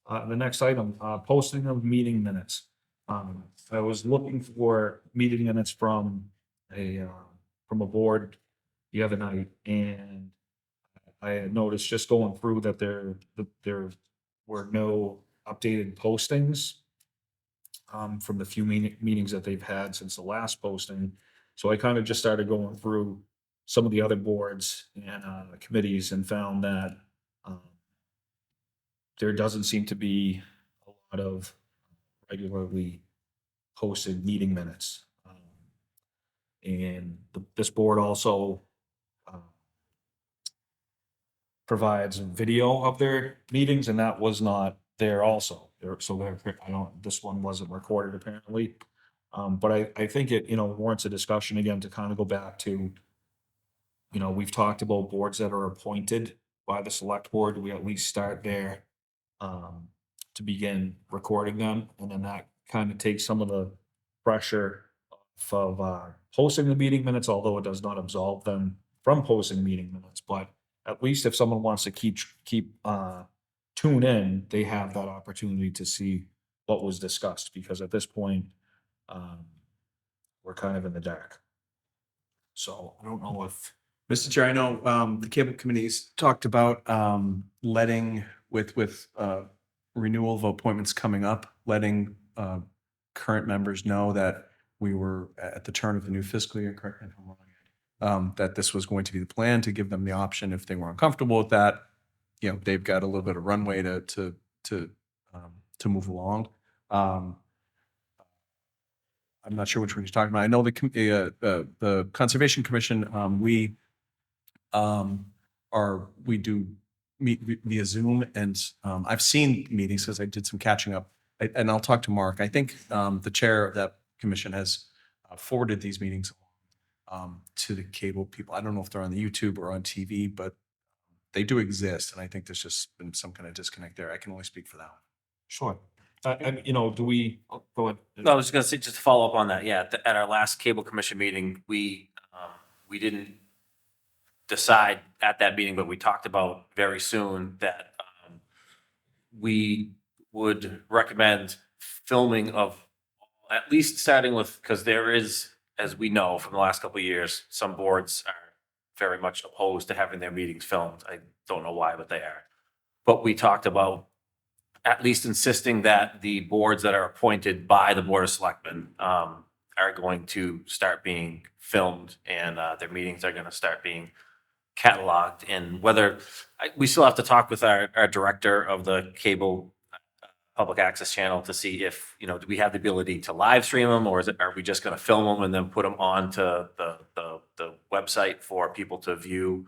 The next item, posting of meeting minutes. I was looking for meeting minutes from a board the other night, and I had noticed just going through that there were no updated postings from the few meetings that they've had since the last posting. So I kind of just started going through some of the other boards and committees and found that there doesn't seem to be a lot of regularly posted meeting minutes. And this board also provides a video of their meetings, and that was not there also. This one wasn't recorded apparently. But I think it, warrants a discussion again to kind of go back to, we've talked about boards that are appointed by the select board. We at least start there to begin recording them. And then that kind of takes some of the pressure of posting the meeting minutes, although it does not absolve them from posting meeting minutes. But at least if someone wants to keep tune in, they have that opportunity to see what was discussed, because at this point, we're kind of in the dark. So I don't know if. Mr. Chair, I know the cable committees talked about letting with renewal of appointments coming up, letting current members know that we were at the turn of the new fiscal year. Correct me if I'm that this was going to be the plan, to give them the option if they were uncomfortable with that. You know, they've got a little bit of runway to move along. I'm not sure which one you're talking about. I know the Conservation Commission, we do meet via Zoom, and I've seen meetings because I did some catching up. And I'll talk to Mark. I think the chair of that commission has forwarded these meetings to the cable people. I don't know if they're on the YouTube or on TV, but they do exist, and I think there's just been some kind of disconnect there. I can only speak for that one. Sure. You know, do we, go ahead. No, I was just gonna say, just to follow up on that, yeah, at our last cable commission meeting, we didn't decide at that meeting, but we talked about very soon that we would recommend filming of, at least starting with, because there is, as we know from the last couple of years, some boards are very much opposed to having their meetings filmed. I don't know why, but they are. But we talked about at least insisting that the boards that are appointed by the Board of Selectmen are going to start being filmed, and their meetings are going to start being cataloged. And whether, we still have to talk with our director of the cable public access channel to see if, you know, do we have the ability to live stream them, or are we just going to film them and then put them onto the website for people to view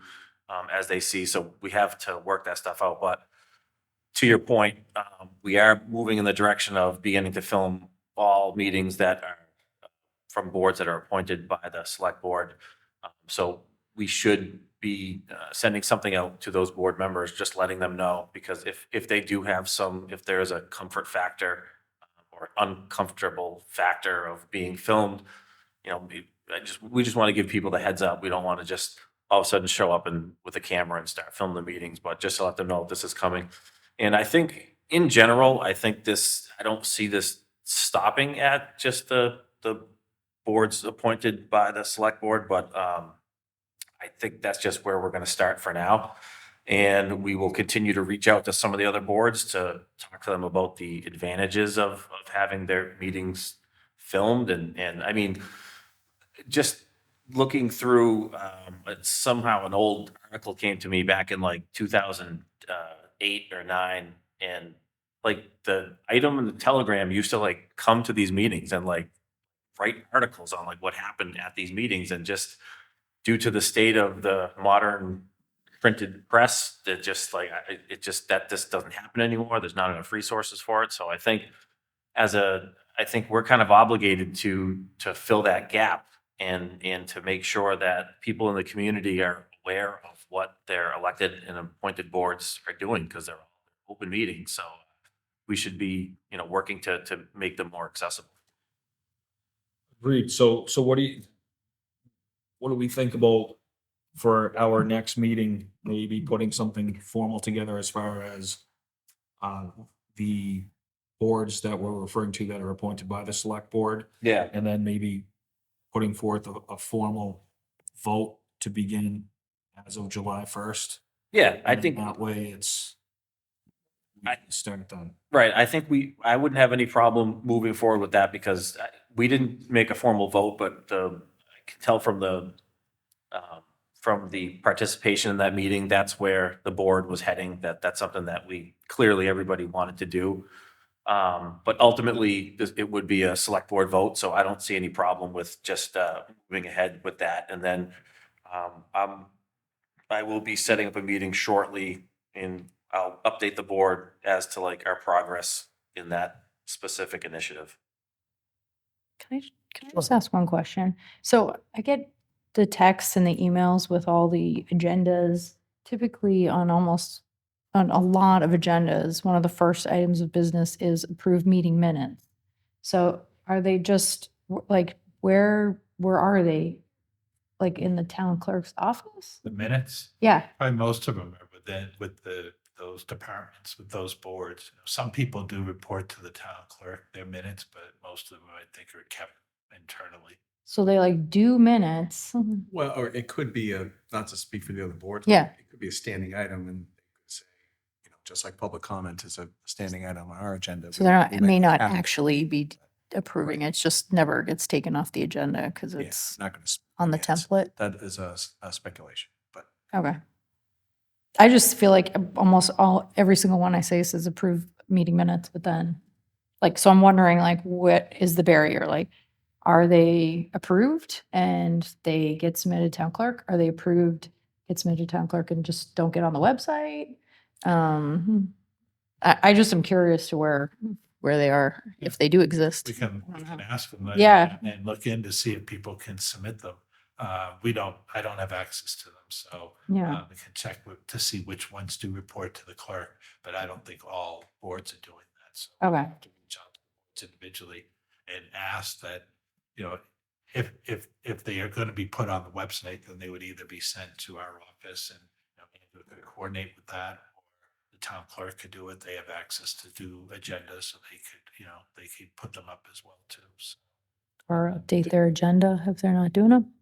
as they see. So we have to work that stuff out. But to your point, we are moving in the direction of beginning to film all meetings that are from boards that are appointed by the select board. So we should be sending something out to those board members, just letting them know, because if they do have if there is a comfort factor or uncomfortable factor of being filmed, you know, we just want to give people the heads up. We don't want to just all of a sudden show up with a camera and start filming the meetings, but just to let them know this is coming. And I think in general, I don't see this stopping at just the boards appointed by the select board, but I think that's just where we're going to start for now. And we will continue to reach out to some of the other boards to talk to them about the advantages of having their meetings filmed. And I mean, just looking through, somehow an old article came to me back in like 2008 or 9, and like the item in the Telegram used to like come to these meetings and like write articles on like what happened at these meetings. And just due to the state of the modern printed press, that just like, that this doesn't happen anymore. There's not enough resources for it. So I think I think we're kind of obligated to fill that gap and to make sure that people in the community are aware of what their elected and appointed boards are doing, because they're all open meetings. So we should be, you know, working to make them more accessible. Agreed. So what do we think about for our next meeting, maybe putting something formal together as far as the boards that we're referring to that are appointed by the select board, Yeah. and then maybe putting forth a formal vote to begin as of July 1st? Yeah, I And think that way we can start done. right. I think I wouldn't have any problem moving forward with that, because we didn't make a formal vote, but I can tell from the participation in that meeting, that's where the board was heading. That's something that everybody wanted to do. But ultimately, it would be a select board vote, so I don't see any problem with just moving ahead with that. And then I will be setting up a meeting shortly, and I'll update the board as to like our progress in that specific initiative. Can I just ask one question? So I get the texts and the emails with all the agendas. Typically on a lot of agendas, one of the first items of business is approved meeting minutes. So are they just like, where are they? Like in the town clerk's office? The minutes, Yeah. probably most of them are with those departments, with those boards. You know, some people do report to the town clerk their minutes, but most of them, I think, are kept internally. So they like do minutes. Well, or it could be not to speak for the other boards. Yeah. It could be a standing item, and they could say, you know, just like public comment is a standing item on our agenda. So they're we may not have- actually be approving. It's just never gets taken off the agenda because Yeah, it's not going to on the Yes. template? That is a speculation, but Okay. I just feel like almost every single one I say says approve meeting minutes, but then, like, so I'm wondering, like, what is the barrier? Like, are they approved and they get submitted to town clerk? Are they approved, get submitted to town clerk and just don't get on the website? I just am curious to where they are, if they do exist. We can ask them. Yeah. And look in to see if people can submit them. I don't have access to them, so. Yeah. We can check to see which ones do report to the clerk, but I don't think all boards are doing that. So we Okay. have to reach out to boards individually and ask that, if they are going to be put on the website, then they would either be sent to our office and, Andrew could coordinate with that, or the town clerk could do it. They have access to do agendas, so they could put them up as well too. So. Or update their agenda if they're not doing them.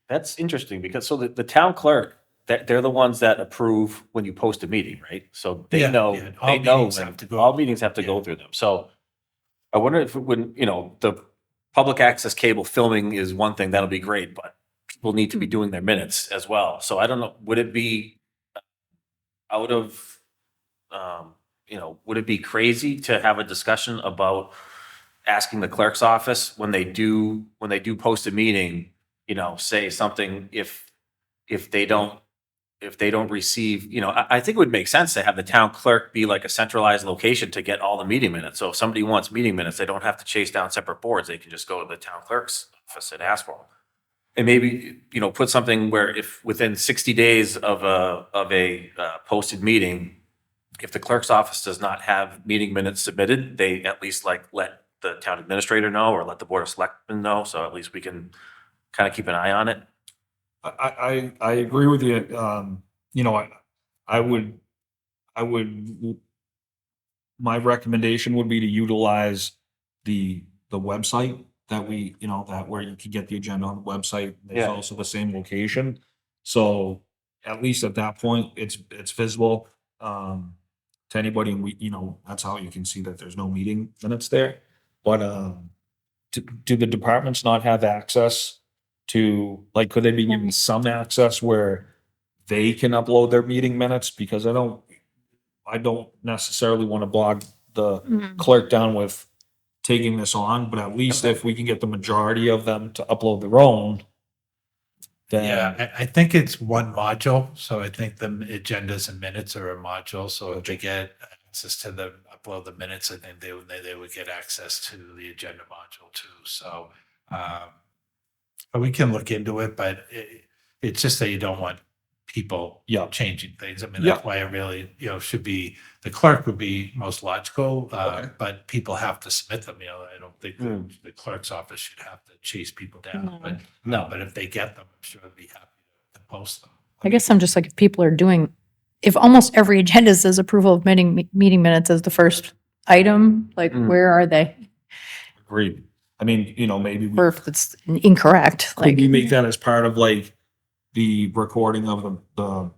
That's interesting because so the town clerk, they're the ones that approve when you post a meeting, right? So they Yeah, know, yeah, all they know meetings when- have to go- all meetings have to go yeah. through them. So I wonder if it wouldn't, the public access cable filming is one thing, that'll be great, but people need to be doing their minutes as well. So I don't know, would it be out of, would it be crazy to have a discussion about asking the clerk's office when they do post a meeting, say something if they don't receive, I think it would make sense to have the town clerk be like a centralized location to get all the meeting minutes. So if somebody wants meeting minutes, they don't have to chase down separate boards. They can just go to the town clerk's office and ask for them. And maybe, put something where if within 60 days of a posted meeting, if the clerk's office does not have meeting minutes submitted, they at least let the town administrator know or let the board of selectmen know. So at least we can kind of keep an eye on it. I agree with you. I would, my recommendation would be to utilize the website that that where you can get the agenda on the website. There's Yeah. also the same location. So at least at that point, it's visible, to anybody. And that's how you can see that there's no meeting minutes there. But, do the departments not have access to, could they be given some access where they can upload their meeting minutes? Because I don't necessarily want to bog the clerk down with taking this on, but at least if we can get the majority of them to upload their own, then. Yeah, I think it's one module, so I think the agendas and minutes are a module, so if they get access to upload the minutes, I think they would get access to the agenda module too, so, but we can look into it, but it's just that you don't want people Yeah. changing things. I mean, Yeah. that's why it really, should be, the clerk would be most logical, Okay. but people have to submit them, I don't think the clerk's office should have to chase people down, but if they get them, I'm sure they'd be happy to post them. I guess I'm just like, if people are doing, if almost every agenda says approval of meeting minutes as the first item, like, where are they? Agreed. I mean, maybe we Or if it's incorrect, could like, we make that as part of the recording of the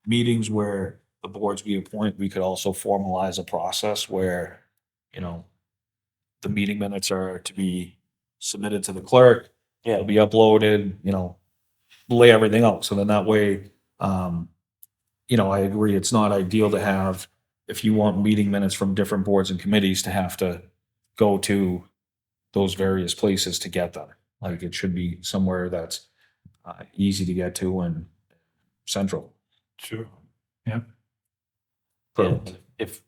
meetings where the boards we appoint, we could also formalize a process where, the meeting minutes are to be submitted to the clerk. Yeah. It'll be uploaded, lay everything out. So then that way, I agree, it's not ideal to have, if you want meeting minutes from different boards and committees, to have to go to those various places to get them. It should be somewhere that's easy to get to and central. Sure. Yeah. If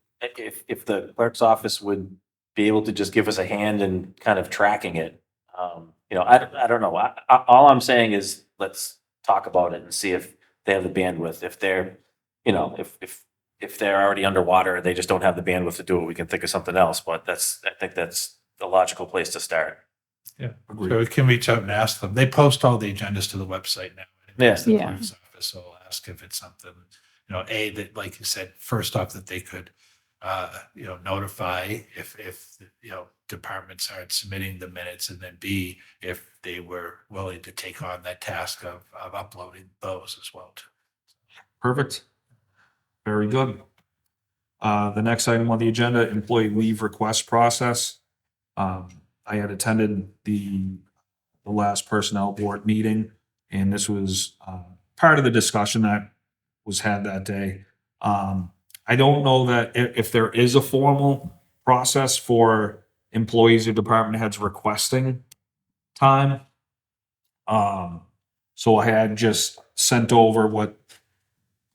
the clerk's office would be able to just give us a hand in kind of tracking it, I don't know. All I'm saying is let's talk about it and see if they have the bandwidth. If they're, if they're already underwater, they just don't have the bandwidth to do it, we can think of something else. But I think that's the logical place to start. Yeah, Agreed. so we can reach out and ask them. They post all the agendas to the website now. Yeah. It's the Yeah. clerk's office, so I'll ask if it's something, that, like you said, first off, that they could, notify if departments aren't submitting the minutes, and then B, if they were willing to take on that task of uploading those as well too. Perfect. Very good. The next item on the agenda, employee leave request process. I had attended the the last personnel board meeting. And this was, part of the discussion that was had that day. I don't know that if there is a formal process for employees or department heads requesting time. So I had just sent over what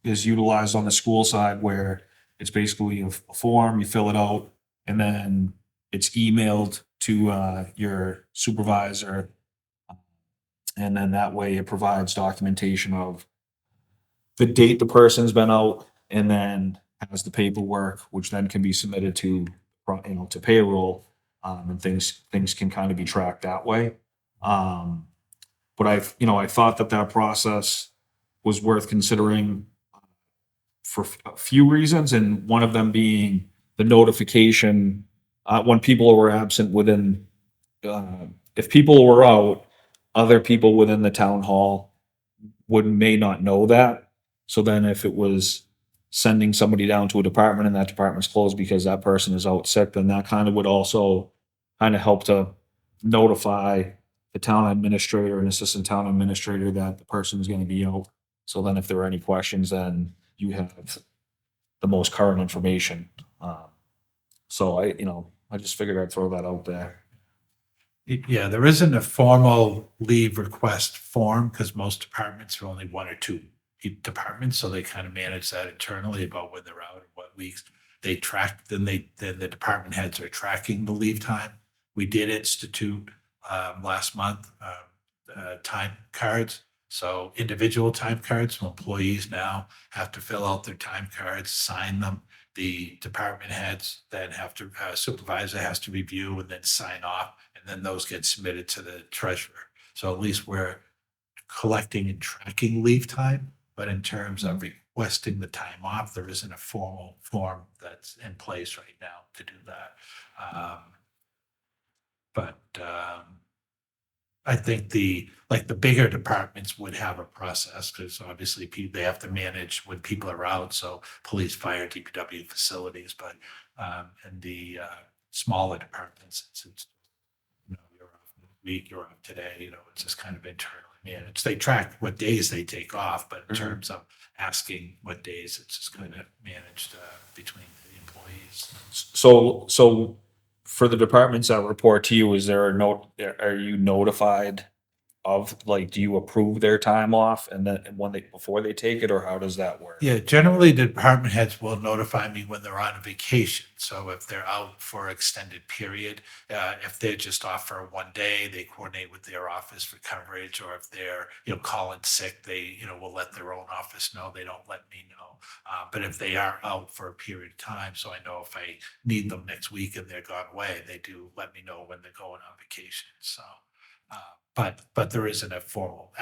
is utilized on the school side, where it's basically a form, you fill it out, and then it's emailed to your supervisor. And then that way it provides documentation of the date the person's been out, and then has the paperwork, which then can be submitted to, to payroll. And things can kind of be tracked that way. But I thought that process was worth considering for a few reasons, and one of them being the notification when people were absent within, if people were out, other people within the town hall may not know that. So then if it was sending somebody down to a department and that department's closed because that person is out sick, then that kind of would also kind of help to notify the town administrator and assistant town administrator that the person is going to be out. So then if there are any questions, then you have the most current information. So I just figured I'd throw that out there. Yeah, there isn't a formal leave request form because most departments are only one or two departments, so they kind of manage that internally about when they're out and what weeks they track. Then the department heads are tracking the leave time. We did institute last month time cards. So individual time cards, so employees now have to fill out their time cards, sign them. The department heads then have to, supervisor has to review and then sign off, and then those get submitted to the treasurer. So at least we're collecting and tracking leave time, but in terms of requesting the time off, there isn't a formal form that's in place right now to do that. But I think the bigger departments would have a process, because obviously they have to manage when people are out. So police, fire, DPW facilities, but and the smaller departments, it's you're off next week, you're off today, it's just kind of internally managed. They track what days they take off, but in terms of asking what days, it's just kind of managed between the employees. So for the departments that report to you, is there a note, are you notified of, do you approve their time off and then before they take it, or how does that work? Yeah, generally the department heads will notify me when they're on vacation. So if they're out for an extended period, if they're just off for one day, they coordinate with their office for coverage, or if they're, calling sick, they, will let their own office know. They don't let me know. But if they are out for a period of time, so I know if I need them next week and they're gone away, they do let me know when they're going on vacation. So, but there isn't a formal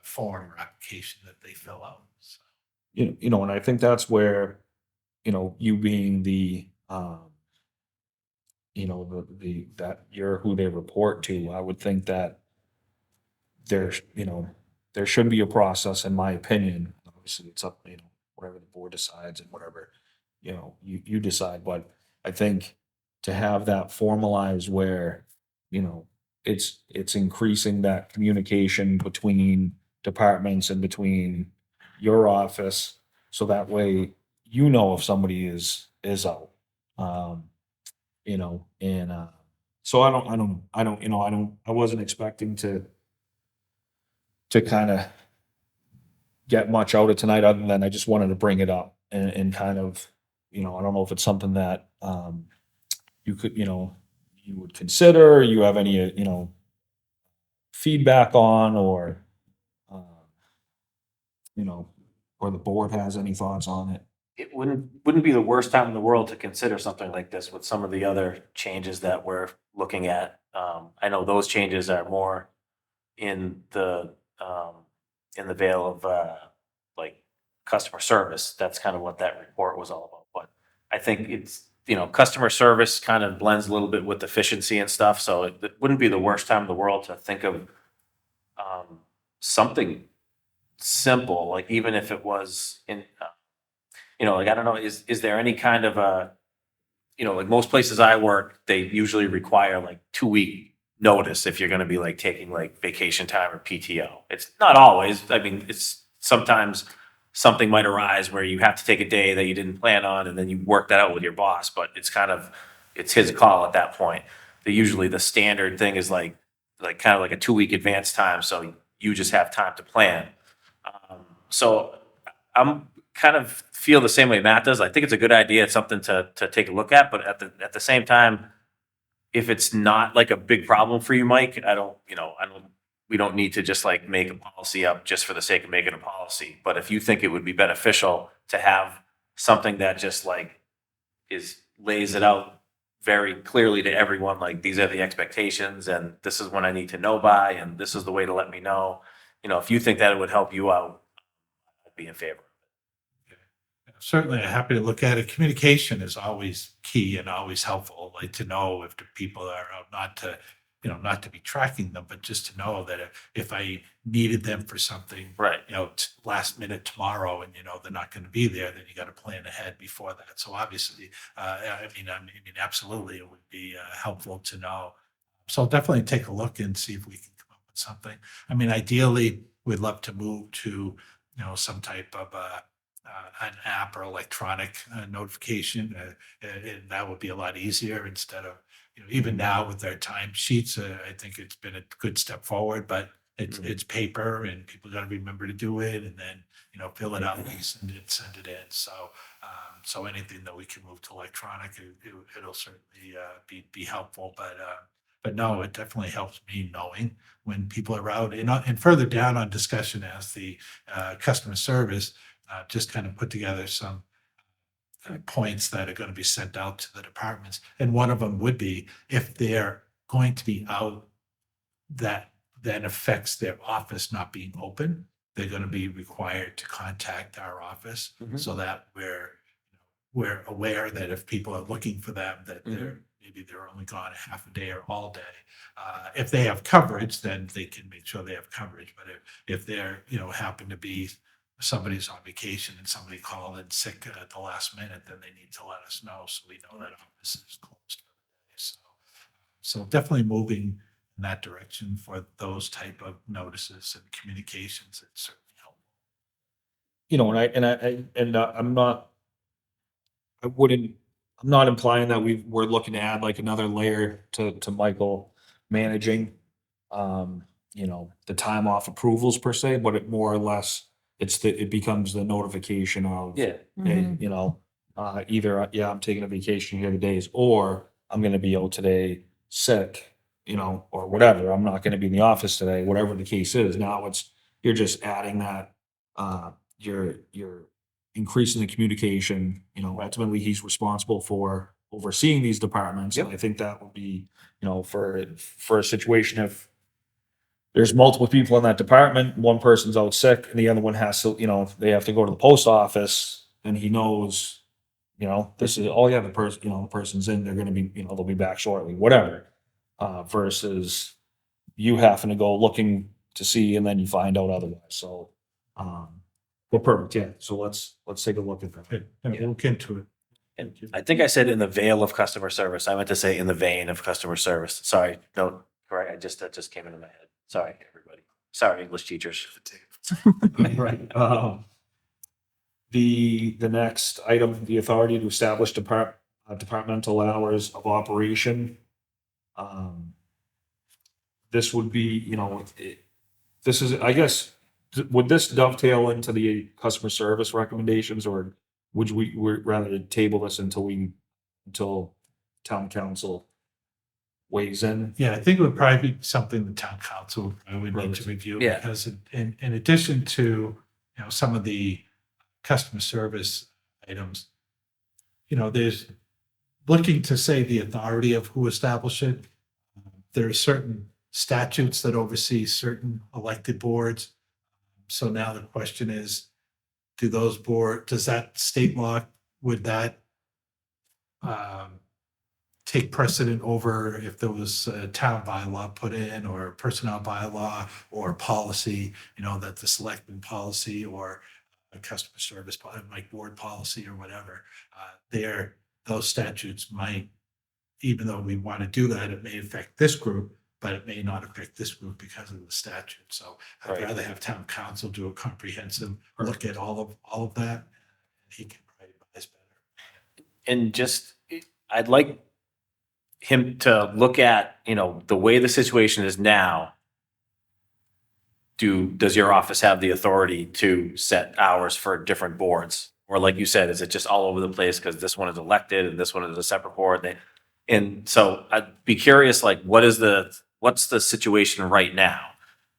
form or application that they fill out. So. And I think that's where, you being the, that you're who they report to, I would think that there should be a process, in my opinion. Obviously it's up, whatever the board decides and whatever, you decide, but I think to have that formalized where, it's increasing that communication between departments and between your office, so that way if somebody is out. So I wasn't expecting to kind of get much out of tonight, other than I just wanted to bring it up and kind of, I don't know if it's something that you could, you would consider, you have any, feedback on, or, or the board has any thoughts on it. It wouldn't be the worst time in the world to consider something like this with some of the other changes that we're looking at. I know those changes are more in the veil of customer service. That's kind of what that report was all about. But I think it's, customer service kind of blends a little bit with efficiency and stuff. So it wouldn't be the worst time in the world to think of something simple, like even if it was in, I don't know, is there any kind of a, like most places I work, they usually require 2-week notice if you're gonna be like taking like vacation time or PTO. It's not always, I mean, it's sometimes something might arise where you have to take a day that you didn't plan on and then you work that out with your boss, but it's kind of, it's his call at that point. Usually the standard thing is like kind of like a 2-week advance time, so you just have time to plan. So I'm kind of feel the same way Matt does. I think it's a good idea. It's something to take a look at, but at the same time, if it's not like a big problem for you, Mike, we don't need to just like make a policy up just for the sake of making a policy. But if you think it would be beneficial to have something that just like lays it out very clearly to everyone, like these are the expectations and this is when I need to know by, and this is the way to let me know. If you think that it would help you out, I'd be in favor. Certainly, I'm happy to look at it. Communication is always key and always helpful, like to know if the people are out, not to be tracking them, but just to know that if I needed them for something, Right. Last minute tomorrow and, they're not going to be there, then you got to plan ahead before that. So obviously, I mean, absolutely, it would be helpful to know. So I'll definitely take a look and see if we can come up with something. I mean, ideally, we'd love to move to, some type of an app or electronic notification, and that would be a lot easier instead of, even now with our time sheets, I think it's been a good step forward, but it's paper and people got to remember to do it and then, fill it out and send it in. So anything that we can move to electronic, it'll certainly be helpful. But no, it definitely helps me knowing when people are out and further down on discussion as the customer service, just kind of put together some points that are going to be sent out to the departments. And one of them would be if they're going to be out, that then affects their office not being open, they're going to be required to contact our office so that we're aware that if people are looking for them, that maybe they're only gone a half a day or all day. If they have coverage, then they can make sure they have coverage. But if they're, happen to be somebody's on vacation and somebody called in sick at the last minute, then they need to let us know so we know that office is closed for the day. So definitely moving in that direction for those type of notices and communications. It's certainly helpful. I'm not implying that we're looking to add like another layer to Michael managing, the time off approvals per se, but it more or less, it becomes the notification of, Yeah. hey, either, I'm taking a vacation here days, or I'm gonna be out today sick, or whatever. I'm not gonna be in the office today, whatever the case is. Now you're just adding that, you're increasing the communication, ultimately he's responsible for overseeing these departments. And I think that would be, for a situation if there's multiple people in that department, one person's out sick and the other one has to, if they have to go to the post office and he knows, this is, the person's in, they're gonna be, they'll be back shortly, whatever. Versus you having to go looking to see and then you find out otherwise. So, well, perfect. Yeah. So let's take a look at that. We'll look into it. And I think I said in the veil of customer service. I meant to say in the vein of customer service. Sorry, no, correct. That just came into my head. Sorry, everybody. Sorry, English teachers. Right. The next item, the authority to establish departmental hours of operation. This would be, this is, I guess, would this dovetail into the customer service recommendations, or would we rather table this until town council weighs in? Yeah, I think it would probably be something the town council would need to review. Yeah. Because in addition to, some of the customer service items, there's looking to say the authority of who established it. There are certain statutes that oversee certain elected boards. So now the question is, does that state law, would that take precedent over if there was a town bylaw put in or a personnel bylaw or policy, that the selectman policy or a customer service, like board policy or whatever, those statutes might, even though we want to do that, it may affect this group, but it may not affect this group because of the statute. So I'd Right. rather have town council do a comprehensive look at all of that. He can probably advise better. And just, I'd like him to look at, the way the situation is now. Does your office have the authority to set hours for different boards? Or like you said, is it just all over the place because this one is elected and this one is a separate board? And so I'd be curious, like, what's the situation right now?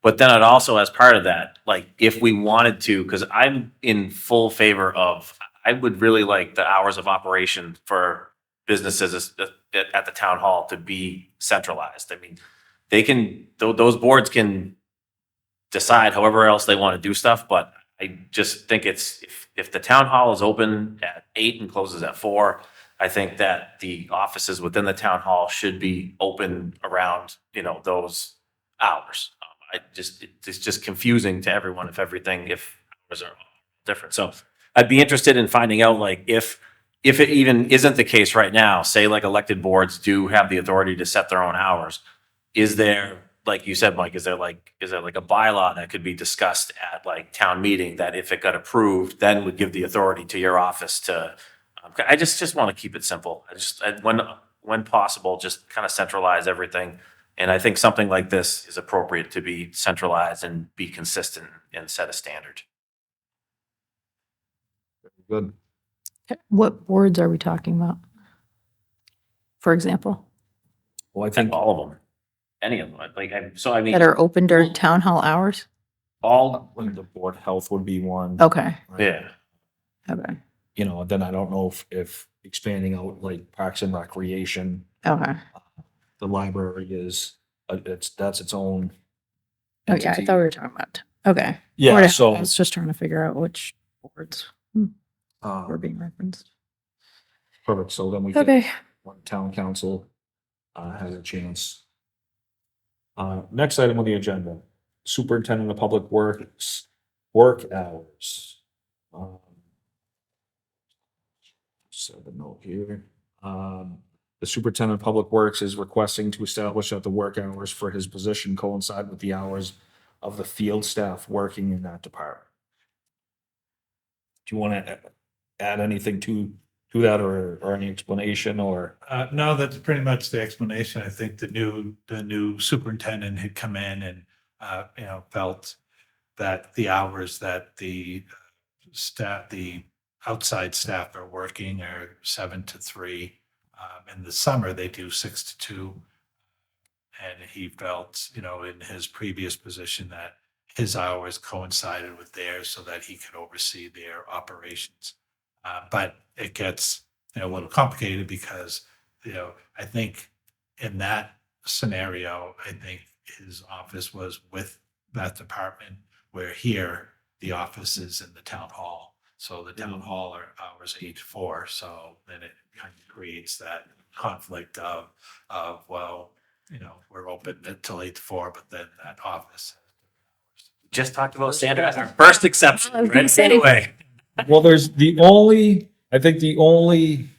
But then I'd also, as part of that, like, if we wanted to, because I'm in full favor of, I would really like the hours of operation for businesses at the town hall to be centralized. I mean, those boards can decide however else they want to do stuff, but I just think if the town hall is open at 8 and closes at 4, I think that the offices within the town hall should be open around, those hours. It's just confusing to everyone if hours are different. So I'd be interested in finding out, like, if it even isn't the case right now, say like elected boards do have the authority to set their own hours, is there, like you said, Mike, is there like a bylaw that could be discussed at like town meeting that if it got approved, then would give the authority to your office to, I just want to keep it simple. When possible, just kind of centralize everything. And I think something like this is appropriate to be centralized and be consistent and set a standard. Good. What boards are we talking about? For example, Well, I And think all of them, any of them, I mean, that are open during town hall hours? all, like the board health would be one. Okay, yeah. okay, Then I don't know if expanding out like parks and recreation, okay. the library is, that's its own. Oh, yeah, I entity. thought we were talking about, okay. Yeah, Board of Health. so, I was just trying to figure out which boards were being referenced. perfect. So then we can, Okay, when town council has a chance. Next item on the agenda, superintendent of public works, work hours. Set the note here. The superintendent of public works is requesting to establish that the work hours for his position coincide with the hours of the field staff working in that department. Do you want to add anything to that or any explanation or? No, that's pretty much the explanation. I think the new superintendent had come in and, felt that the hours that the outside staff are working are 7 to 3. In the summer, they do 6 to 2. And he felt, in his previous position that his hours coincided with theirs so that he could oversee their operations. But it gets a little complicated because, I think in that scenario, I think his office was with that department, where here the office is in the town hall. So the town hall hours 8 to 4. So then it kind of creates that conflict of well, we're open until 8 to 4, but then that office. Just talked about Sandra as our first exception, I was gonna right say. away. Well, I think the only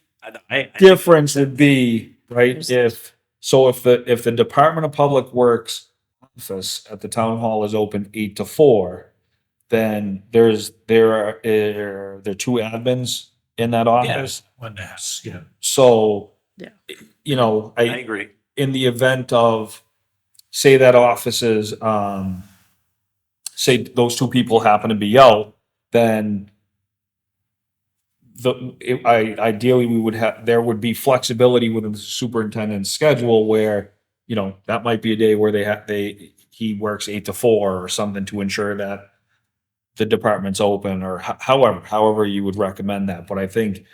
I difference would be, right, if the Department of Public Works office at the town hall is open 8 to 4, then there are 2 admins in that office. When the house, yeah. So, Yeah. I agree. in the event of, say that offices, say those 2 people happen to be out, then ideally there would be flexibility within the superintendent's schedule where, that might be a day where he works 8 to 4 or something to ensure that the department's open or however you would recommend that. But I think,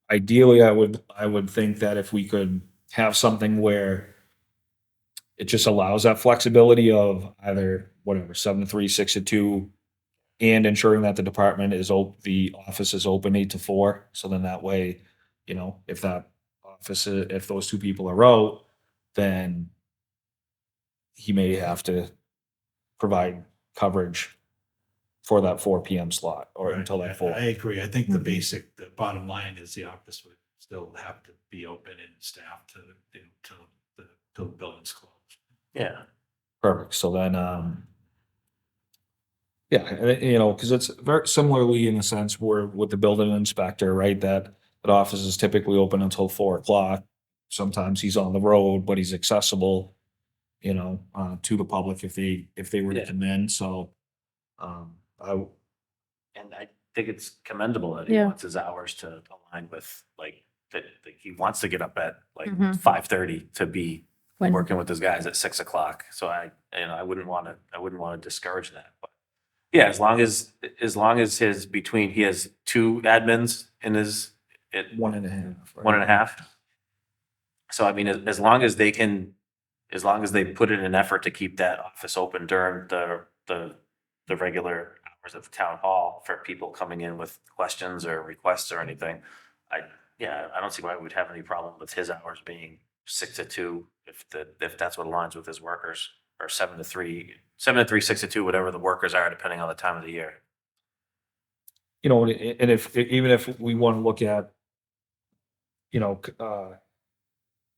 ideally I would think that if we could have something where it just allows that flexibility of either 7 to 3, 6 to 2, and ensuring that the department the office is open 8 to 4. So then that way, if if those 2 people are out, then he may have to provide coverage for that 4 p.m. slot or Right. until that 4. I agree. I think the bottom line is the office would still have to be open and staffed to the till the building's closed. Yeah. Perfect. So then, yeah, you know, because it's very similarly in a sense where with the building inspector, right? That office is typically open until 4 o'clock. Sometimes he's on the road, but he's accessible, you know, to the public if they were to Yeah. come in. So, I And I think it's commendable that he Yeah. wants his hours to align with like that he wants to get up at like Mhm. 5:30 to be When, working with his guys at 6 o'clock. So I wouldn't want to discourage that. But yeah, as long as he has two admins in his at 1.5. right? 1.5. So I mean, as long as they put in an effort to keep that office open during the regular hours of the town hall for people coming in with questions or requests or anything, I don't see why we'd have any problem with his hours being 6 to 2 if that's what aligns with his workers, or 7 to 3, 6 to 2, whatever the workers are, depending on the time of the year. You know, and if even if we want to look at, you know,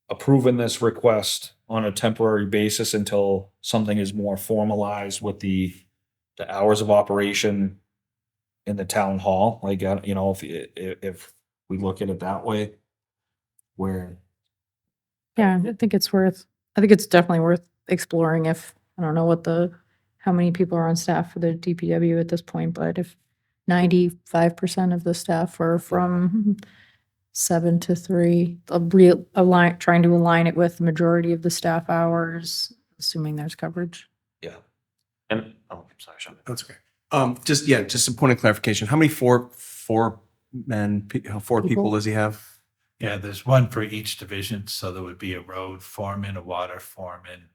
approving this request on a temporary basis until something is more formalized with the hours of operation in the town hall, like, you know, if we look at it that way, where, yeah, I think it's definitely worth exploring if, I don't know how many people are on staff for the DPW at this point, but if 95% of the staff are from 7 to 3, trying to align it with the majority of the staff hours, assuming there's coverage. yeah. And I'm sorry, Sean. That's okay. Just a point of clarification. How many four people does he have? Yeah, there's one for each division, so there would be a road foreman, a water foreman,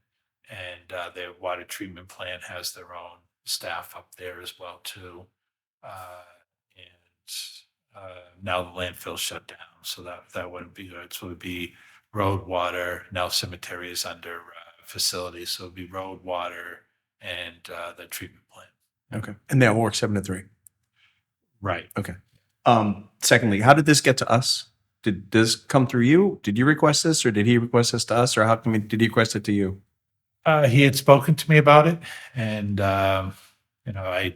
and their water treatment plant has their own staff up there as well too. Now the landfill shut down, so that wouldn't be good. So it would be road, water. Now cemetery is under facilities, so it'd be road, water, and the treatment plant. Okay. And they'll work 7 to 3. Right. Okay. Secondly, how did this get to us? Did this come through you? Did you request this, or did he request this to us, or did he request it to you? He had spoken to me about it, and I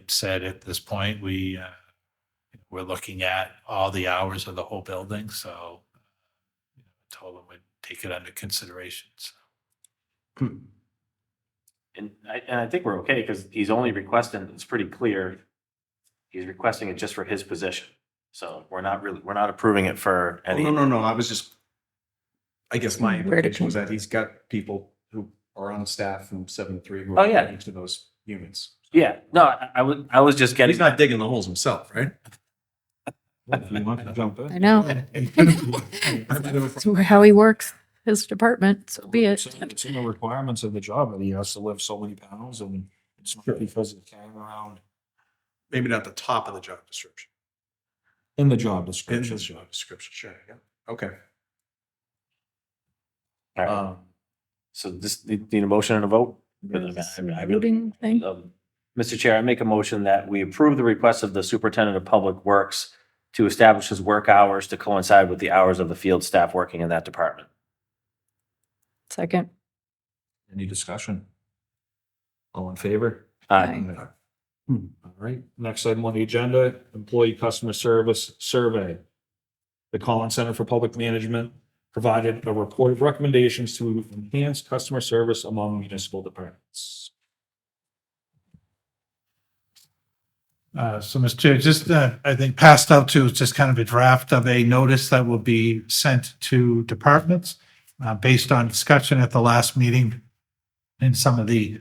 said at this point we're looking at all the hours of the whole building, so I told him we'd take it under consideration. So. And I think we're okay because he's only requesting, it's pretty clear, he's requesting it just for his position. So we're not approving it for any. No. I guess my Where to implication was change. that he's got people who are on staff from 7 to 3 who Oh, are yeah. each of those units. Yeah, no, I was just getting. He's not digging the holes himself, right? If you want to jump in. I know. It's how he works his department, so be it. It's in the requirements of the job that he has to lift so many pounds, and it's not because he's carrying around Maybe not the top of the job description. in the job In the description. job description, sure, yeah. Okay. All right. So this need a motion and a vote? Voting thing. Mr. Chair, I make a motion that we approve the request of the Superintendent of Public Works to establish his work hours to coincide with the hours of the field staff working in that department. Second. Any discussion? All in favor? Aye. All right, next item on the agenda, employee customer service survey. The Collins Center for Public Management provided a report of recommendations to enhance customer service among municipal departments. So, Mr. Chair, just, I think passed out to is just kind of a draft of a notice that will be sent to departments based on discussion at the last meeting and some of the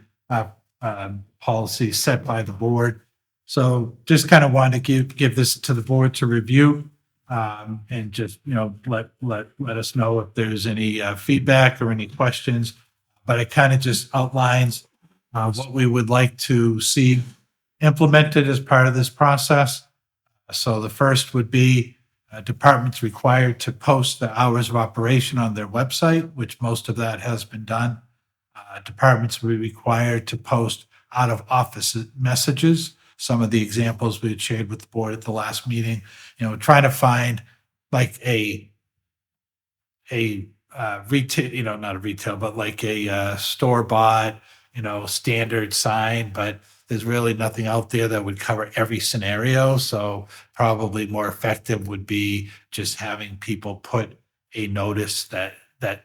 policies set by the board. So just kind of wanted to give this to the board to review and just, let us know if there's any feedback or any questions. But it kind of just outlines what we would like to see implemented as part of this process. So the first would be departments required to post the hours of operation on their website, which most of that has been done. Departments will be required to post out of office messages. Some of the examples we had shared with the board at the last meeting, trying to find like a retail, not a retail, but like a store bought, standard sign, but there's really nothing out there that would cover every scenario. So probably more effective would be just having people put a notice that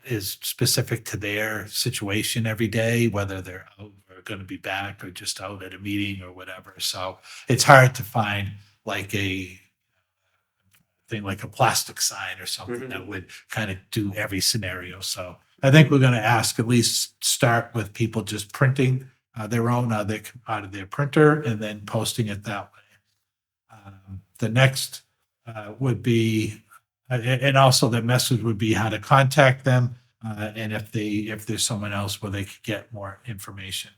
is specific to their situation every day, whether they're out or going to be back or just out at a meeting or whatever. So it's hard to find like a thing like a plastic sign or something that would kind of do every scenario. So I think we're going to ask at least start with people just printing their own out of their printer and then posting it that way. The next would be, and also the message would be how to contact them, and if there's someone else where they could get more information.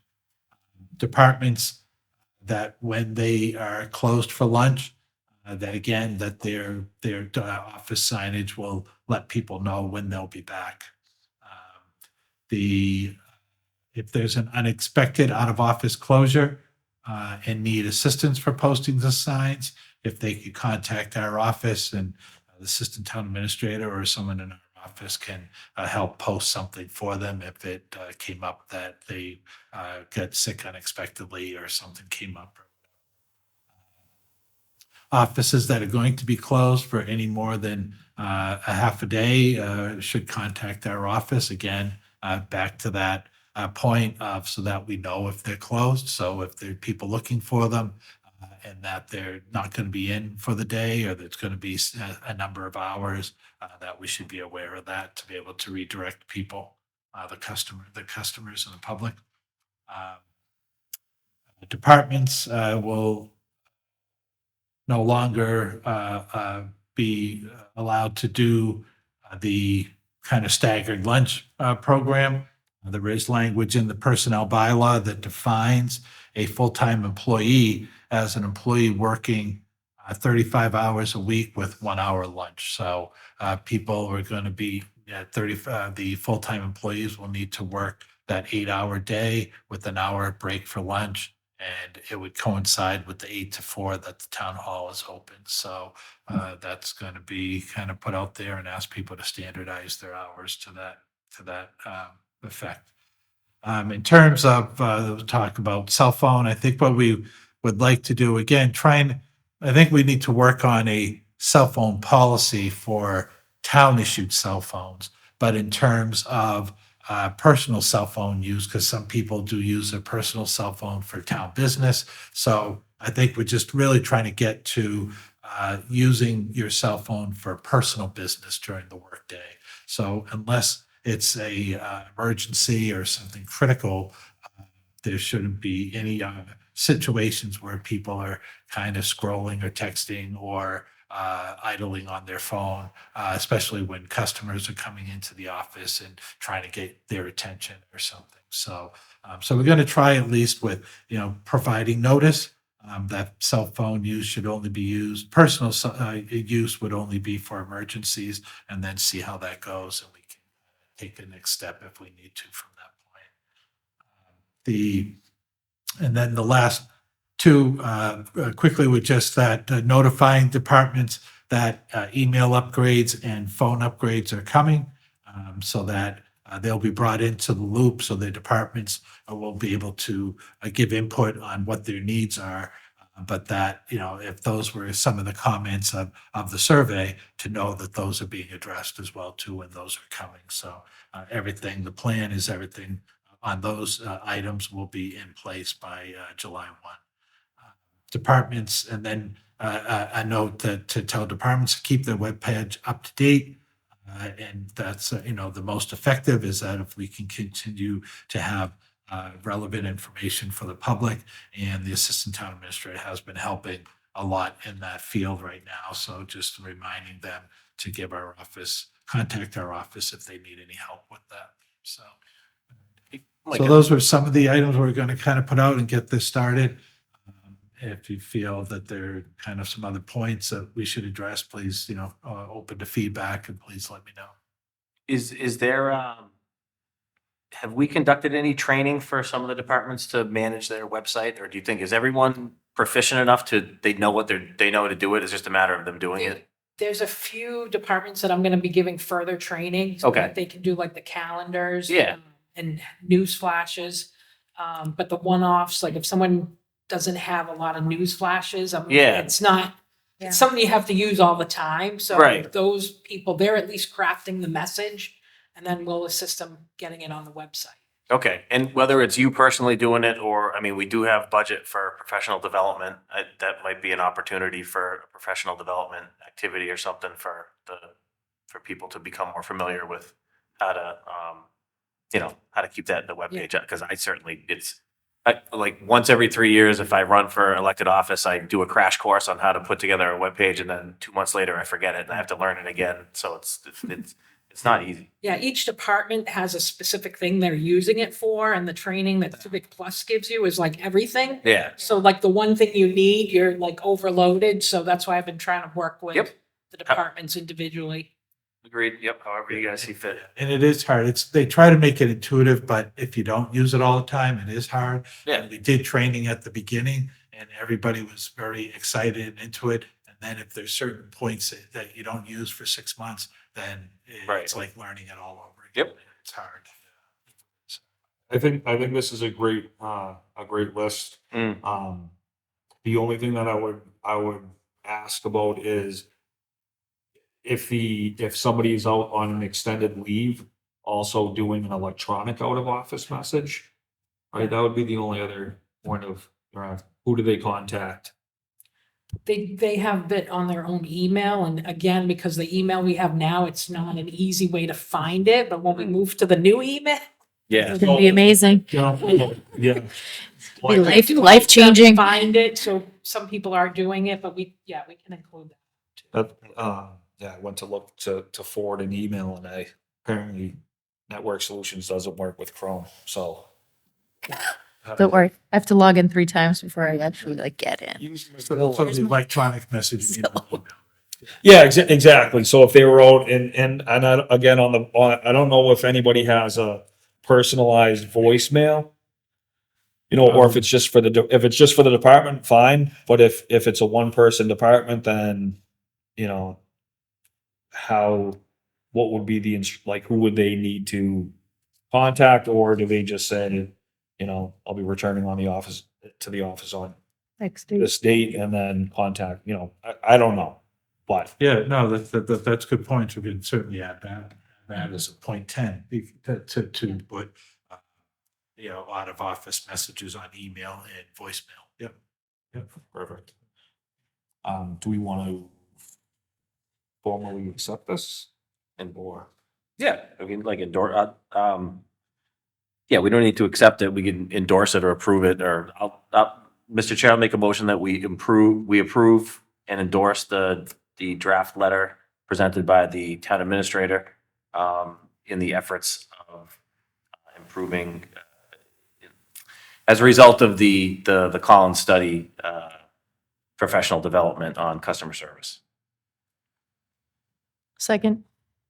Departments that when they are closed for lunch, that again, that their office signage will let people know when they'll be back. If there's an unexpected out-of-office closure and need assistance for posting the signs, if they could contact our office, and the assistant town administrator or someone in our office can help post something for them if it came up that they got sick unexpectedly or something came up. Offices that are going to be closed for any more than a half a day should contact our office. Again, back to that point of so that we know if they're closed. So if there are people looking for them and that they're not going to be in for the day, or there's going to be a number of hours, that we should be aware of that to be able to redirect people, the customers and the public. Departments will no longer be allowed to do the kind of staggered lunch program. There is language in the personnel bylaw that defines a full-time employee as an employee working 35 hours a week with 1 hour lunch. So people are going to be at the full-time employees will need to work that 8-hour day with an hour break for lunch. And it would coincide with the 8 to 4 that the town hall is open. So that's going to be kind of put out there and ask people to standardize their hours to that effect. In terms of talk about cell phone, I think what we would like to do, again, I think we need to work on a cell phone policy for town issued cell phones. But in terms of personal cell phone use, because some people do use their personal cell phone for town business. So I think we're just really trying to get to using your cell phone for personal business during the workday. So unless it's a emergency or something critical, there shouldn't be any situations where people are kind of scrolling or texting or idling on their phone, especially when customers are coming into the office and trying to get their attention or something. So we're going to try at least with, providing notice that cell phone use should only be used, personal use would only be for emergencies, and then see how that goes. And we can take the next step if we need to from that point. And then the last two quickly with just that notifying departments that email upgrades and phone upgrades are coming, so that they'll be brought into the loop, so the departments will be able to give input on what their needs are. But that, if those were some of the comments of the survey, to know that those are being addressed as well too, and those are coming. So the plan is everything on those items will be in place by July 1. Departments, and then a note that to tell departments to keep their webpage up to date. And that's, the most effective is that if we can continue to have relevant information for the public, and the assistant town administrator has been helping a lot in that field right now. So just reminding them to contact our office if they need any help with that. So those were some of the items we're going to kind of put out and get this started. If you feel that there are kind of some other points that we should address, please, open to feedback, and please let me know. Is there, have we conducted any training for some of the departments to manage their website? Or do you think, is everyone proficient enough they know how to do it? It's just a matter of them doing it? There's a few departments that I'm gonna be giving further training. So Okay. that they can do like the calendars. Yeah. And news flashes. But the one-offs, like if someone doesn't have a lot of news flashes, Yeah. it's not, Yeah. it's something you have to use all the time. So Right. those people, they're at least crafting the message and then we'll assist them getting it on the website. Okay, and whether it's you personally doing it, or, I mean, we do have budget for professional development. That might be an opportunity for a professional development activity or something for people to become more familiar with how to, how to keep that in the webpage. Because I certainly, like, once every 3 years, if I run for elected office, I do a crash course on how to put together a webpage, and then 2 months later, I forget it, and I have to learn it again. So it's not easy. Yeah, each department has a specific thing they're using it for, and the training that Civic Plus gives you is like everything. Yeah. So like the one thing you need, you're like overloaded, so that's why I've been trying to work with Yep. the departments individually. Agreed. Yep. However you guys see fit. And it is hard. They try to make it intuitive, but if you don't use it all the time, it is hard. Yeah. And we did training at the beginning and everybody was very excited and into it. And then if there's certain points that you don't use for 6 months, then Right. it's like learning it all over again. Yep. It's hard. I think this is a great list. Mm. The only thing that I would ask about is if somebody is out on an extended leave, also doing an electronic out of office message. Right, that would be the only other point of, who do they contact? They have it on their own email, and again, because the email we have now, it's not an easy way to find it, but when we move to the new email. Yeah. It's gonna be amazing. Yeah. Be life-changing. Find it, so some people are doing it, but we can include that. I went to look to forward an email and apparently Network Solutions doesn't work with Chrome, so. Don't worry, I have to log in 3 times before I actually like get in. So the electronic message. Yeah, exactly. So if they were out and again, I don't know if anybody has a personalized voicemail. Or if it's just for the department, fine. But if it's a one person department, then, what would be who would they need to contact, or do they just say, I'll be returning to the office on Next this date and then contact, I don't know, but. Yeah, no, that's a good point. We can certainly add that as a point 10 to put, out of office messages on email and voicemail. Yep. Perfect. Do we want to formally accept this? Yeah, we can like endorse, yeah, we don't need to accept it. We can endorse it or approve it, or Mr. Chair, I'll make a motion that we approve and endorse the draft letter presented by the town administrator in the efforts of improving as a result of the Collins study, professional development on customer service. Second.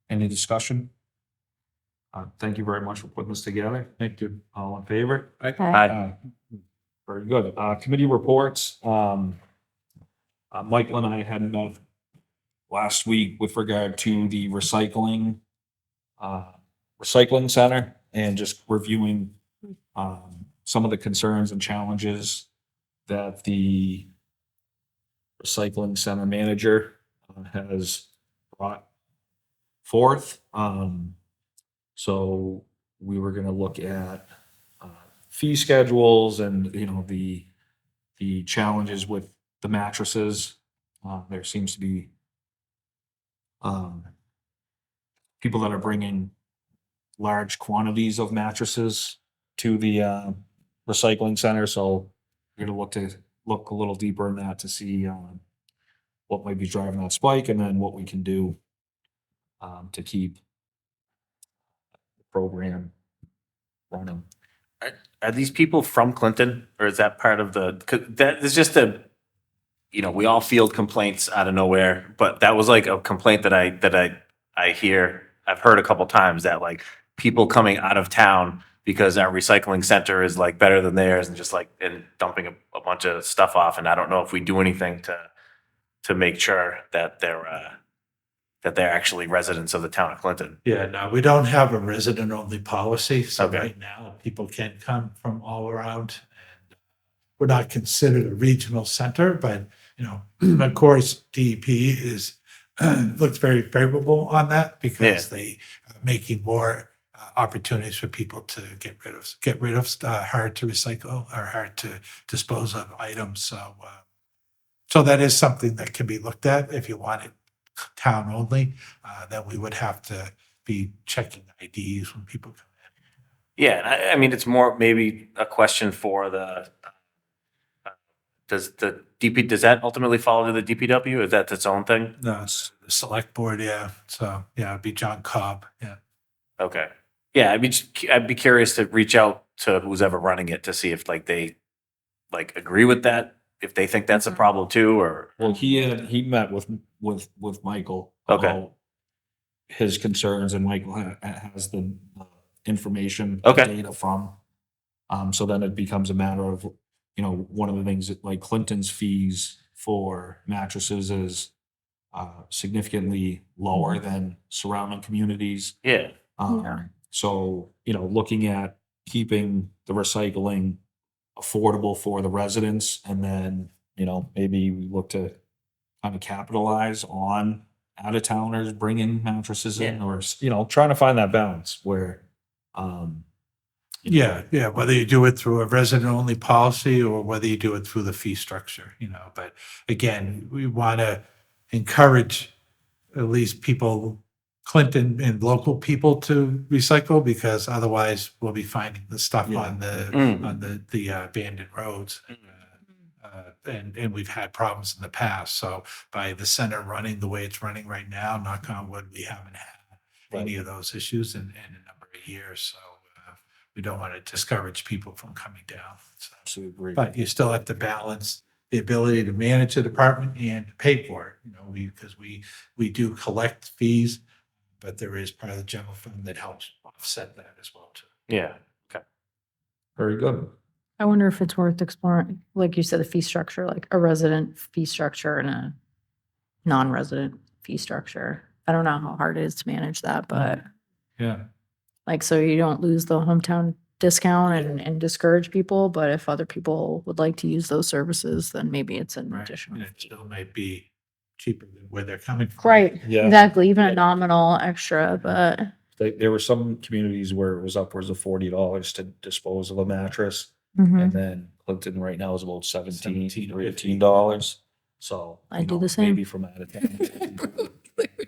Any discussion? Thank you very much for putting this together. Thank you. All in favor? Aye. Very good. Committee reports. Michael and I had met last week with regard to the recycling center and just reviewing some of the concerns and challenges that the recycling center manager has brought forth. So we were going to look at fee schedules and, the challenges with the mattresses. There seems to be people that are bringing large quantities of mattresses to the recycling center. So we're going to look a little deeper in that to see what might be driving that spike, and then what we can do to keep the program running. Are these people from Clinton, or is that part of that is just we all field complaints out of nowhere, but that was like a complaint that I hear, I've heard a couple times, that like people coming out of town because our recycling center is like better than theirs, and just and dumping a bunch of stuff off. And I don't know if we do anything to make sure that they're that they're actually residents of the town of Clinton. Yeah, no, we don't have a resident-only policy, so Okay. right now, people can come from all around. And we're not considered a regional center, but, you know, of course, DEP is, looks very favorable on that because they are making more opportunities for people to get rid of hard to recycle or hard to dispose of items. So that is something that can be looked at if you want it town only, then we would have to be checking IDs when people come in. Yeah, and I mean, it's more maybe a question for the, does the DP, does that ultimately fall to the DPW? Is that its own thing? No, it's the select board, yeah. So, yeah, it'd be John Cobb, yeah. Okay. Yeah, I'd be curious to reach out to who's ever running it to see if like they like agree with that, if they think that's a problem too, or. Well, he met with Michael. Okay. about His concerns, and Michael has the information. Okay. Data from. So then it becomes a matter of, you know, one of the things that like Clinton's fees for mattresses is significantly lower than surrounding communities. Yeah. So, you know, looking at keeping the recycling affordable for the residents, and then, you know, maybe we look to kind of capitalize on out-of-towners bringing mattresses in, or, you know, trying to find that balance where, Yeah, whether you do it through a resident-only policy or whether you do it through the fee structure, you know. But again, we want to encourage at least people, Clinton and local people to recycle, because otherwise we'll be finding the stuff on the abandoned roads. And we've had problems in the past. So by the center running the way it's running right now, knock on wood, we haven't had any of those issues in a number of years. So we don't want to discourage people from coming down. So, absolutely agree. but you still have to balance the ability to manage the department and pay for it. You know, because we do collect fees, but there is part of the general fund that helps offset that as well too. Yeah. Okay. Very good. I wonder if it's worth exploring, like you said, the fee structure, like a resident fee structure and a non-resident fee structure. I don't know how hard it is to manage that, but Yeah. like, so you don't lose the hometown discount and discourage people, but if other people would like to use those services, then maybe it's an Right. additional. And it still might be cheaper than where they're coming from. Right, Yeah. exactly, even a nominal extra, but There were some communities where it was upwards of $40 to dispose of a mattress. mhm, And then Clinton right now is about $17 $17 or $18. So. I you do know, the same. Maybe from out of town.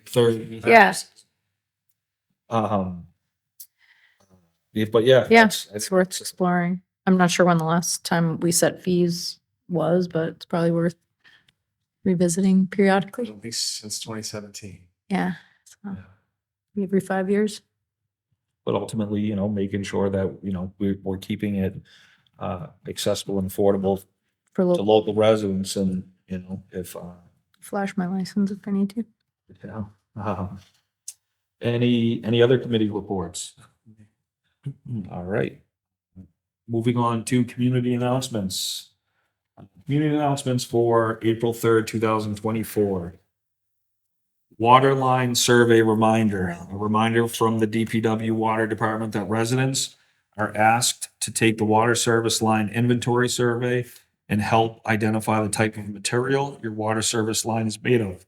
30. yeah, But yeah. yeah, it's- it's worth exploring. I'm not sure when the last time we set fees was, but it's probably worth revisiting periodically. At least since 2017. Yeah. So, every 5 years. But ultimately, you know, making sure that, you know, we're keeping it accessible and affordable For to local, local residents, and, you know, if, flash my license if I need to. you know, any other committee reports? All right. Moving on to community announcements. Community announcements for April 3rd, 2024. Water line survey reminder. A reminder from the DPW Water Department that residents are asked to take the water service line inventory survey and help identify the type of material your water service line is made of.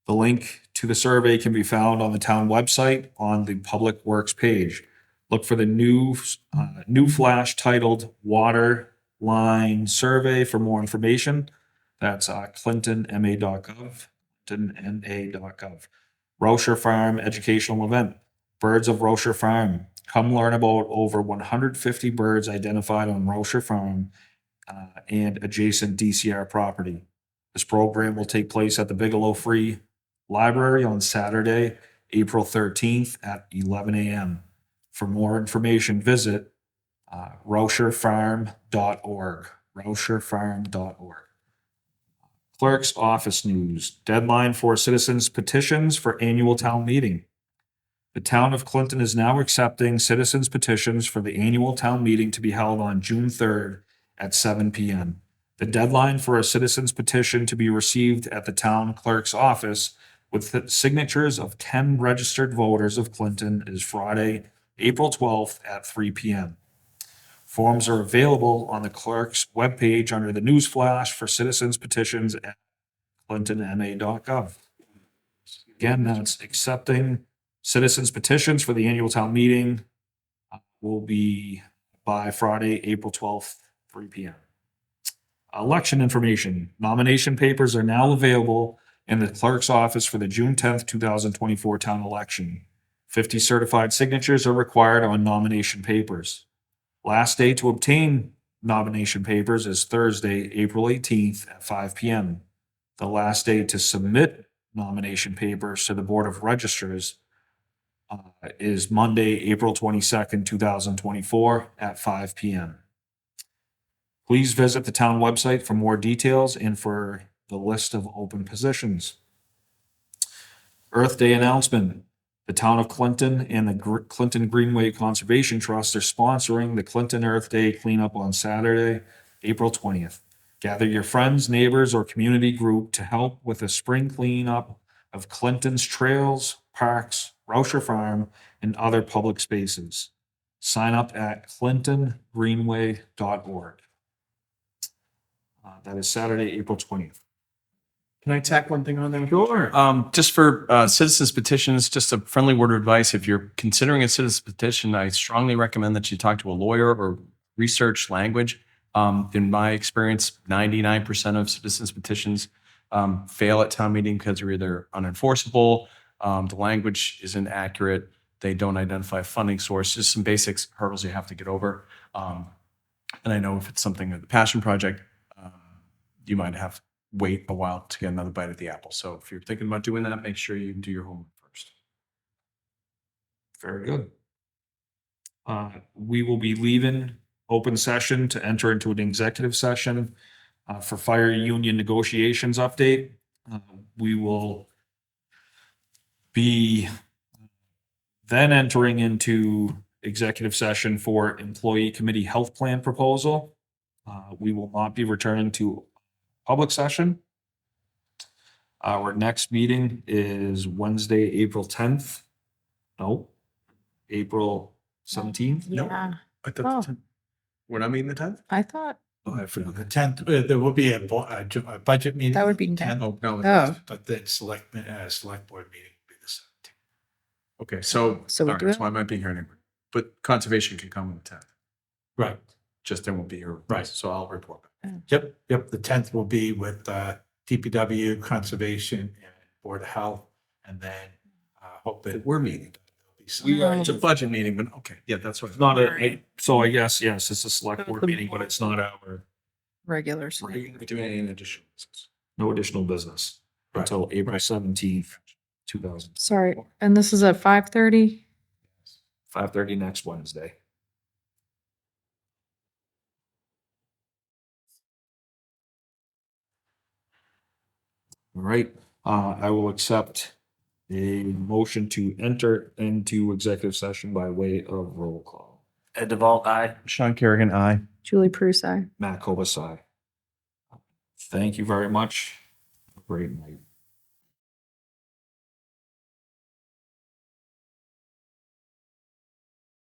The link to the survey can be found on the town website on the Public Works page. Look for the new flash titled Water Line Survey for more information. That's clintonma.gov, clintonma.gov. Rocher Farm Educational Event, Birds of Rocher Farm. Come learn about over 150 birds identified on Rocher Farm and adjacent DCR property. This program will take place at the Bigelow Free Library on Saturday, April 13th at 11 a.m. For more information, visit rocherfarm.org. rocherfarm.org. Clerk's office news. Deadline for citizens petitions for annual town meeting. The town of Clinton is now accepting citizens petitions for the annual town meeting to be held on June 3rd at 7 p.m. The deadline for a citizen's petition to be received at the town clerk's office with the signatures of 10 registered voters of Clinton is Friday, April 12th at 3 p.m. Forms are available on the clerk's webpage under the news flash for citizens petitions at clintonna.gov. Again, that's accepting citizens petitions for the annual town meeting will be by Friday, April 12th, 3 p.m. Election information. Nomination papers are now available in the clerk's office for the June 10th, 2024 town election. 50 certified signatures are required on nomination papers. Last day to obtain nomination papers is Thursday, April 18th at 5 p.m. The last day to submit nomination papers to the Board of Registers is Monday, April 22nd, 2024 at 5 p.m. Please visit the town website for more details and for the list of open positions. Earth Day announcement. The town of Clinton and the Clinton Greenway Conservation Trust are sponsoring the Clinton Earth Day cleanup on Saturday, April 20th. Gather your friends, neighbors, or community group to help with a spring cleanup of Clinton's trails, parks, Rauscher Farm, and other public spaces. Sign up at clintongreenway.org. That is Saturday, April 20th. Can I tack one thing on there? Sure. Just for citizens petitions, just a friendly word of advice. If you're considering a citizen petition, I strongly recommend that you talk to a lawyer or research language. In my experience, 99% of citizens petitions fail at town meeting because they're either unenforceable, the language isn't accurate, they don't identify a funding source, just some basic hurdles you have to get over. And I know if it's something like the passion project, you might have to wait a while to get another bite at the apple. So if you're thinking about doing that, make sure you do your homework first. Very good. We will be leaving open session to enter into an executive session for fire union negotiations update. We will be then entering into executive session for employee committee health plan proposal. We will not be returning to public session. Our next meeting is Wednesday, April 10th. No, April 17th. Yeah, I thought Oh. the 10th. We're not meeting the 10th? I thought Oh, I forgot. The 10th, there will be a budget meeting. that would be on the 10th, Oh, no. Oh. but then select board meeting will be the 17th. Okay, so, So we all do right, it? so I might be here anyway, but conservation can come on the 10th. Right. Just there won't be here. Right. So I'll report. Yep. The 10th will be with DPW, Conservation, and Board of Health, and then hope that We're meeting. there'll be some- We are, It's a budget meeting, but okay, yeah, that's what. it's not so I guess, yes, it's a select board meeting, but it's not our, regulars. Are you doing any additional business? no additional business Right. until April 17th, 2000, Sorry, and this is at 5:30? 5:30 next Wednesday. All right, I will accept a motion to enter into executive session by way of roll call. Ed DeVault, aye. Sean Kerrigan, aye. Julie Prusa. Matt Kobasai. Thank you very much. Have a great night.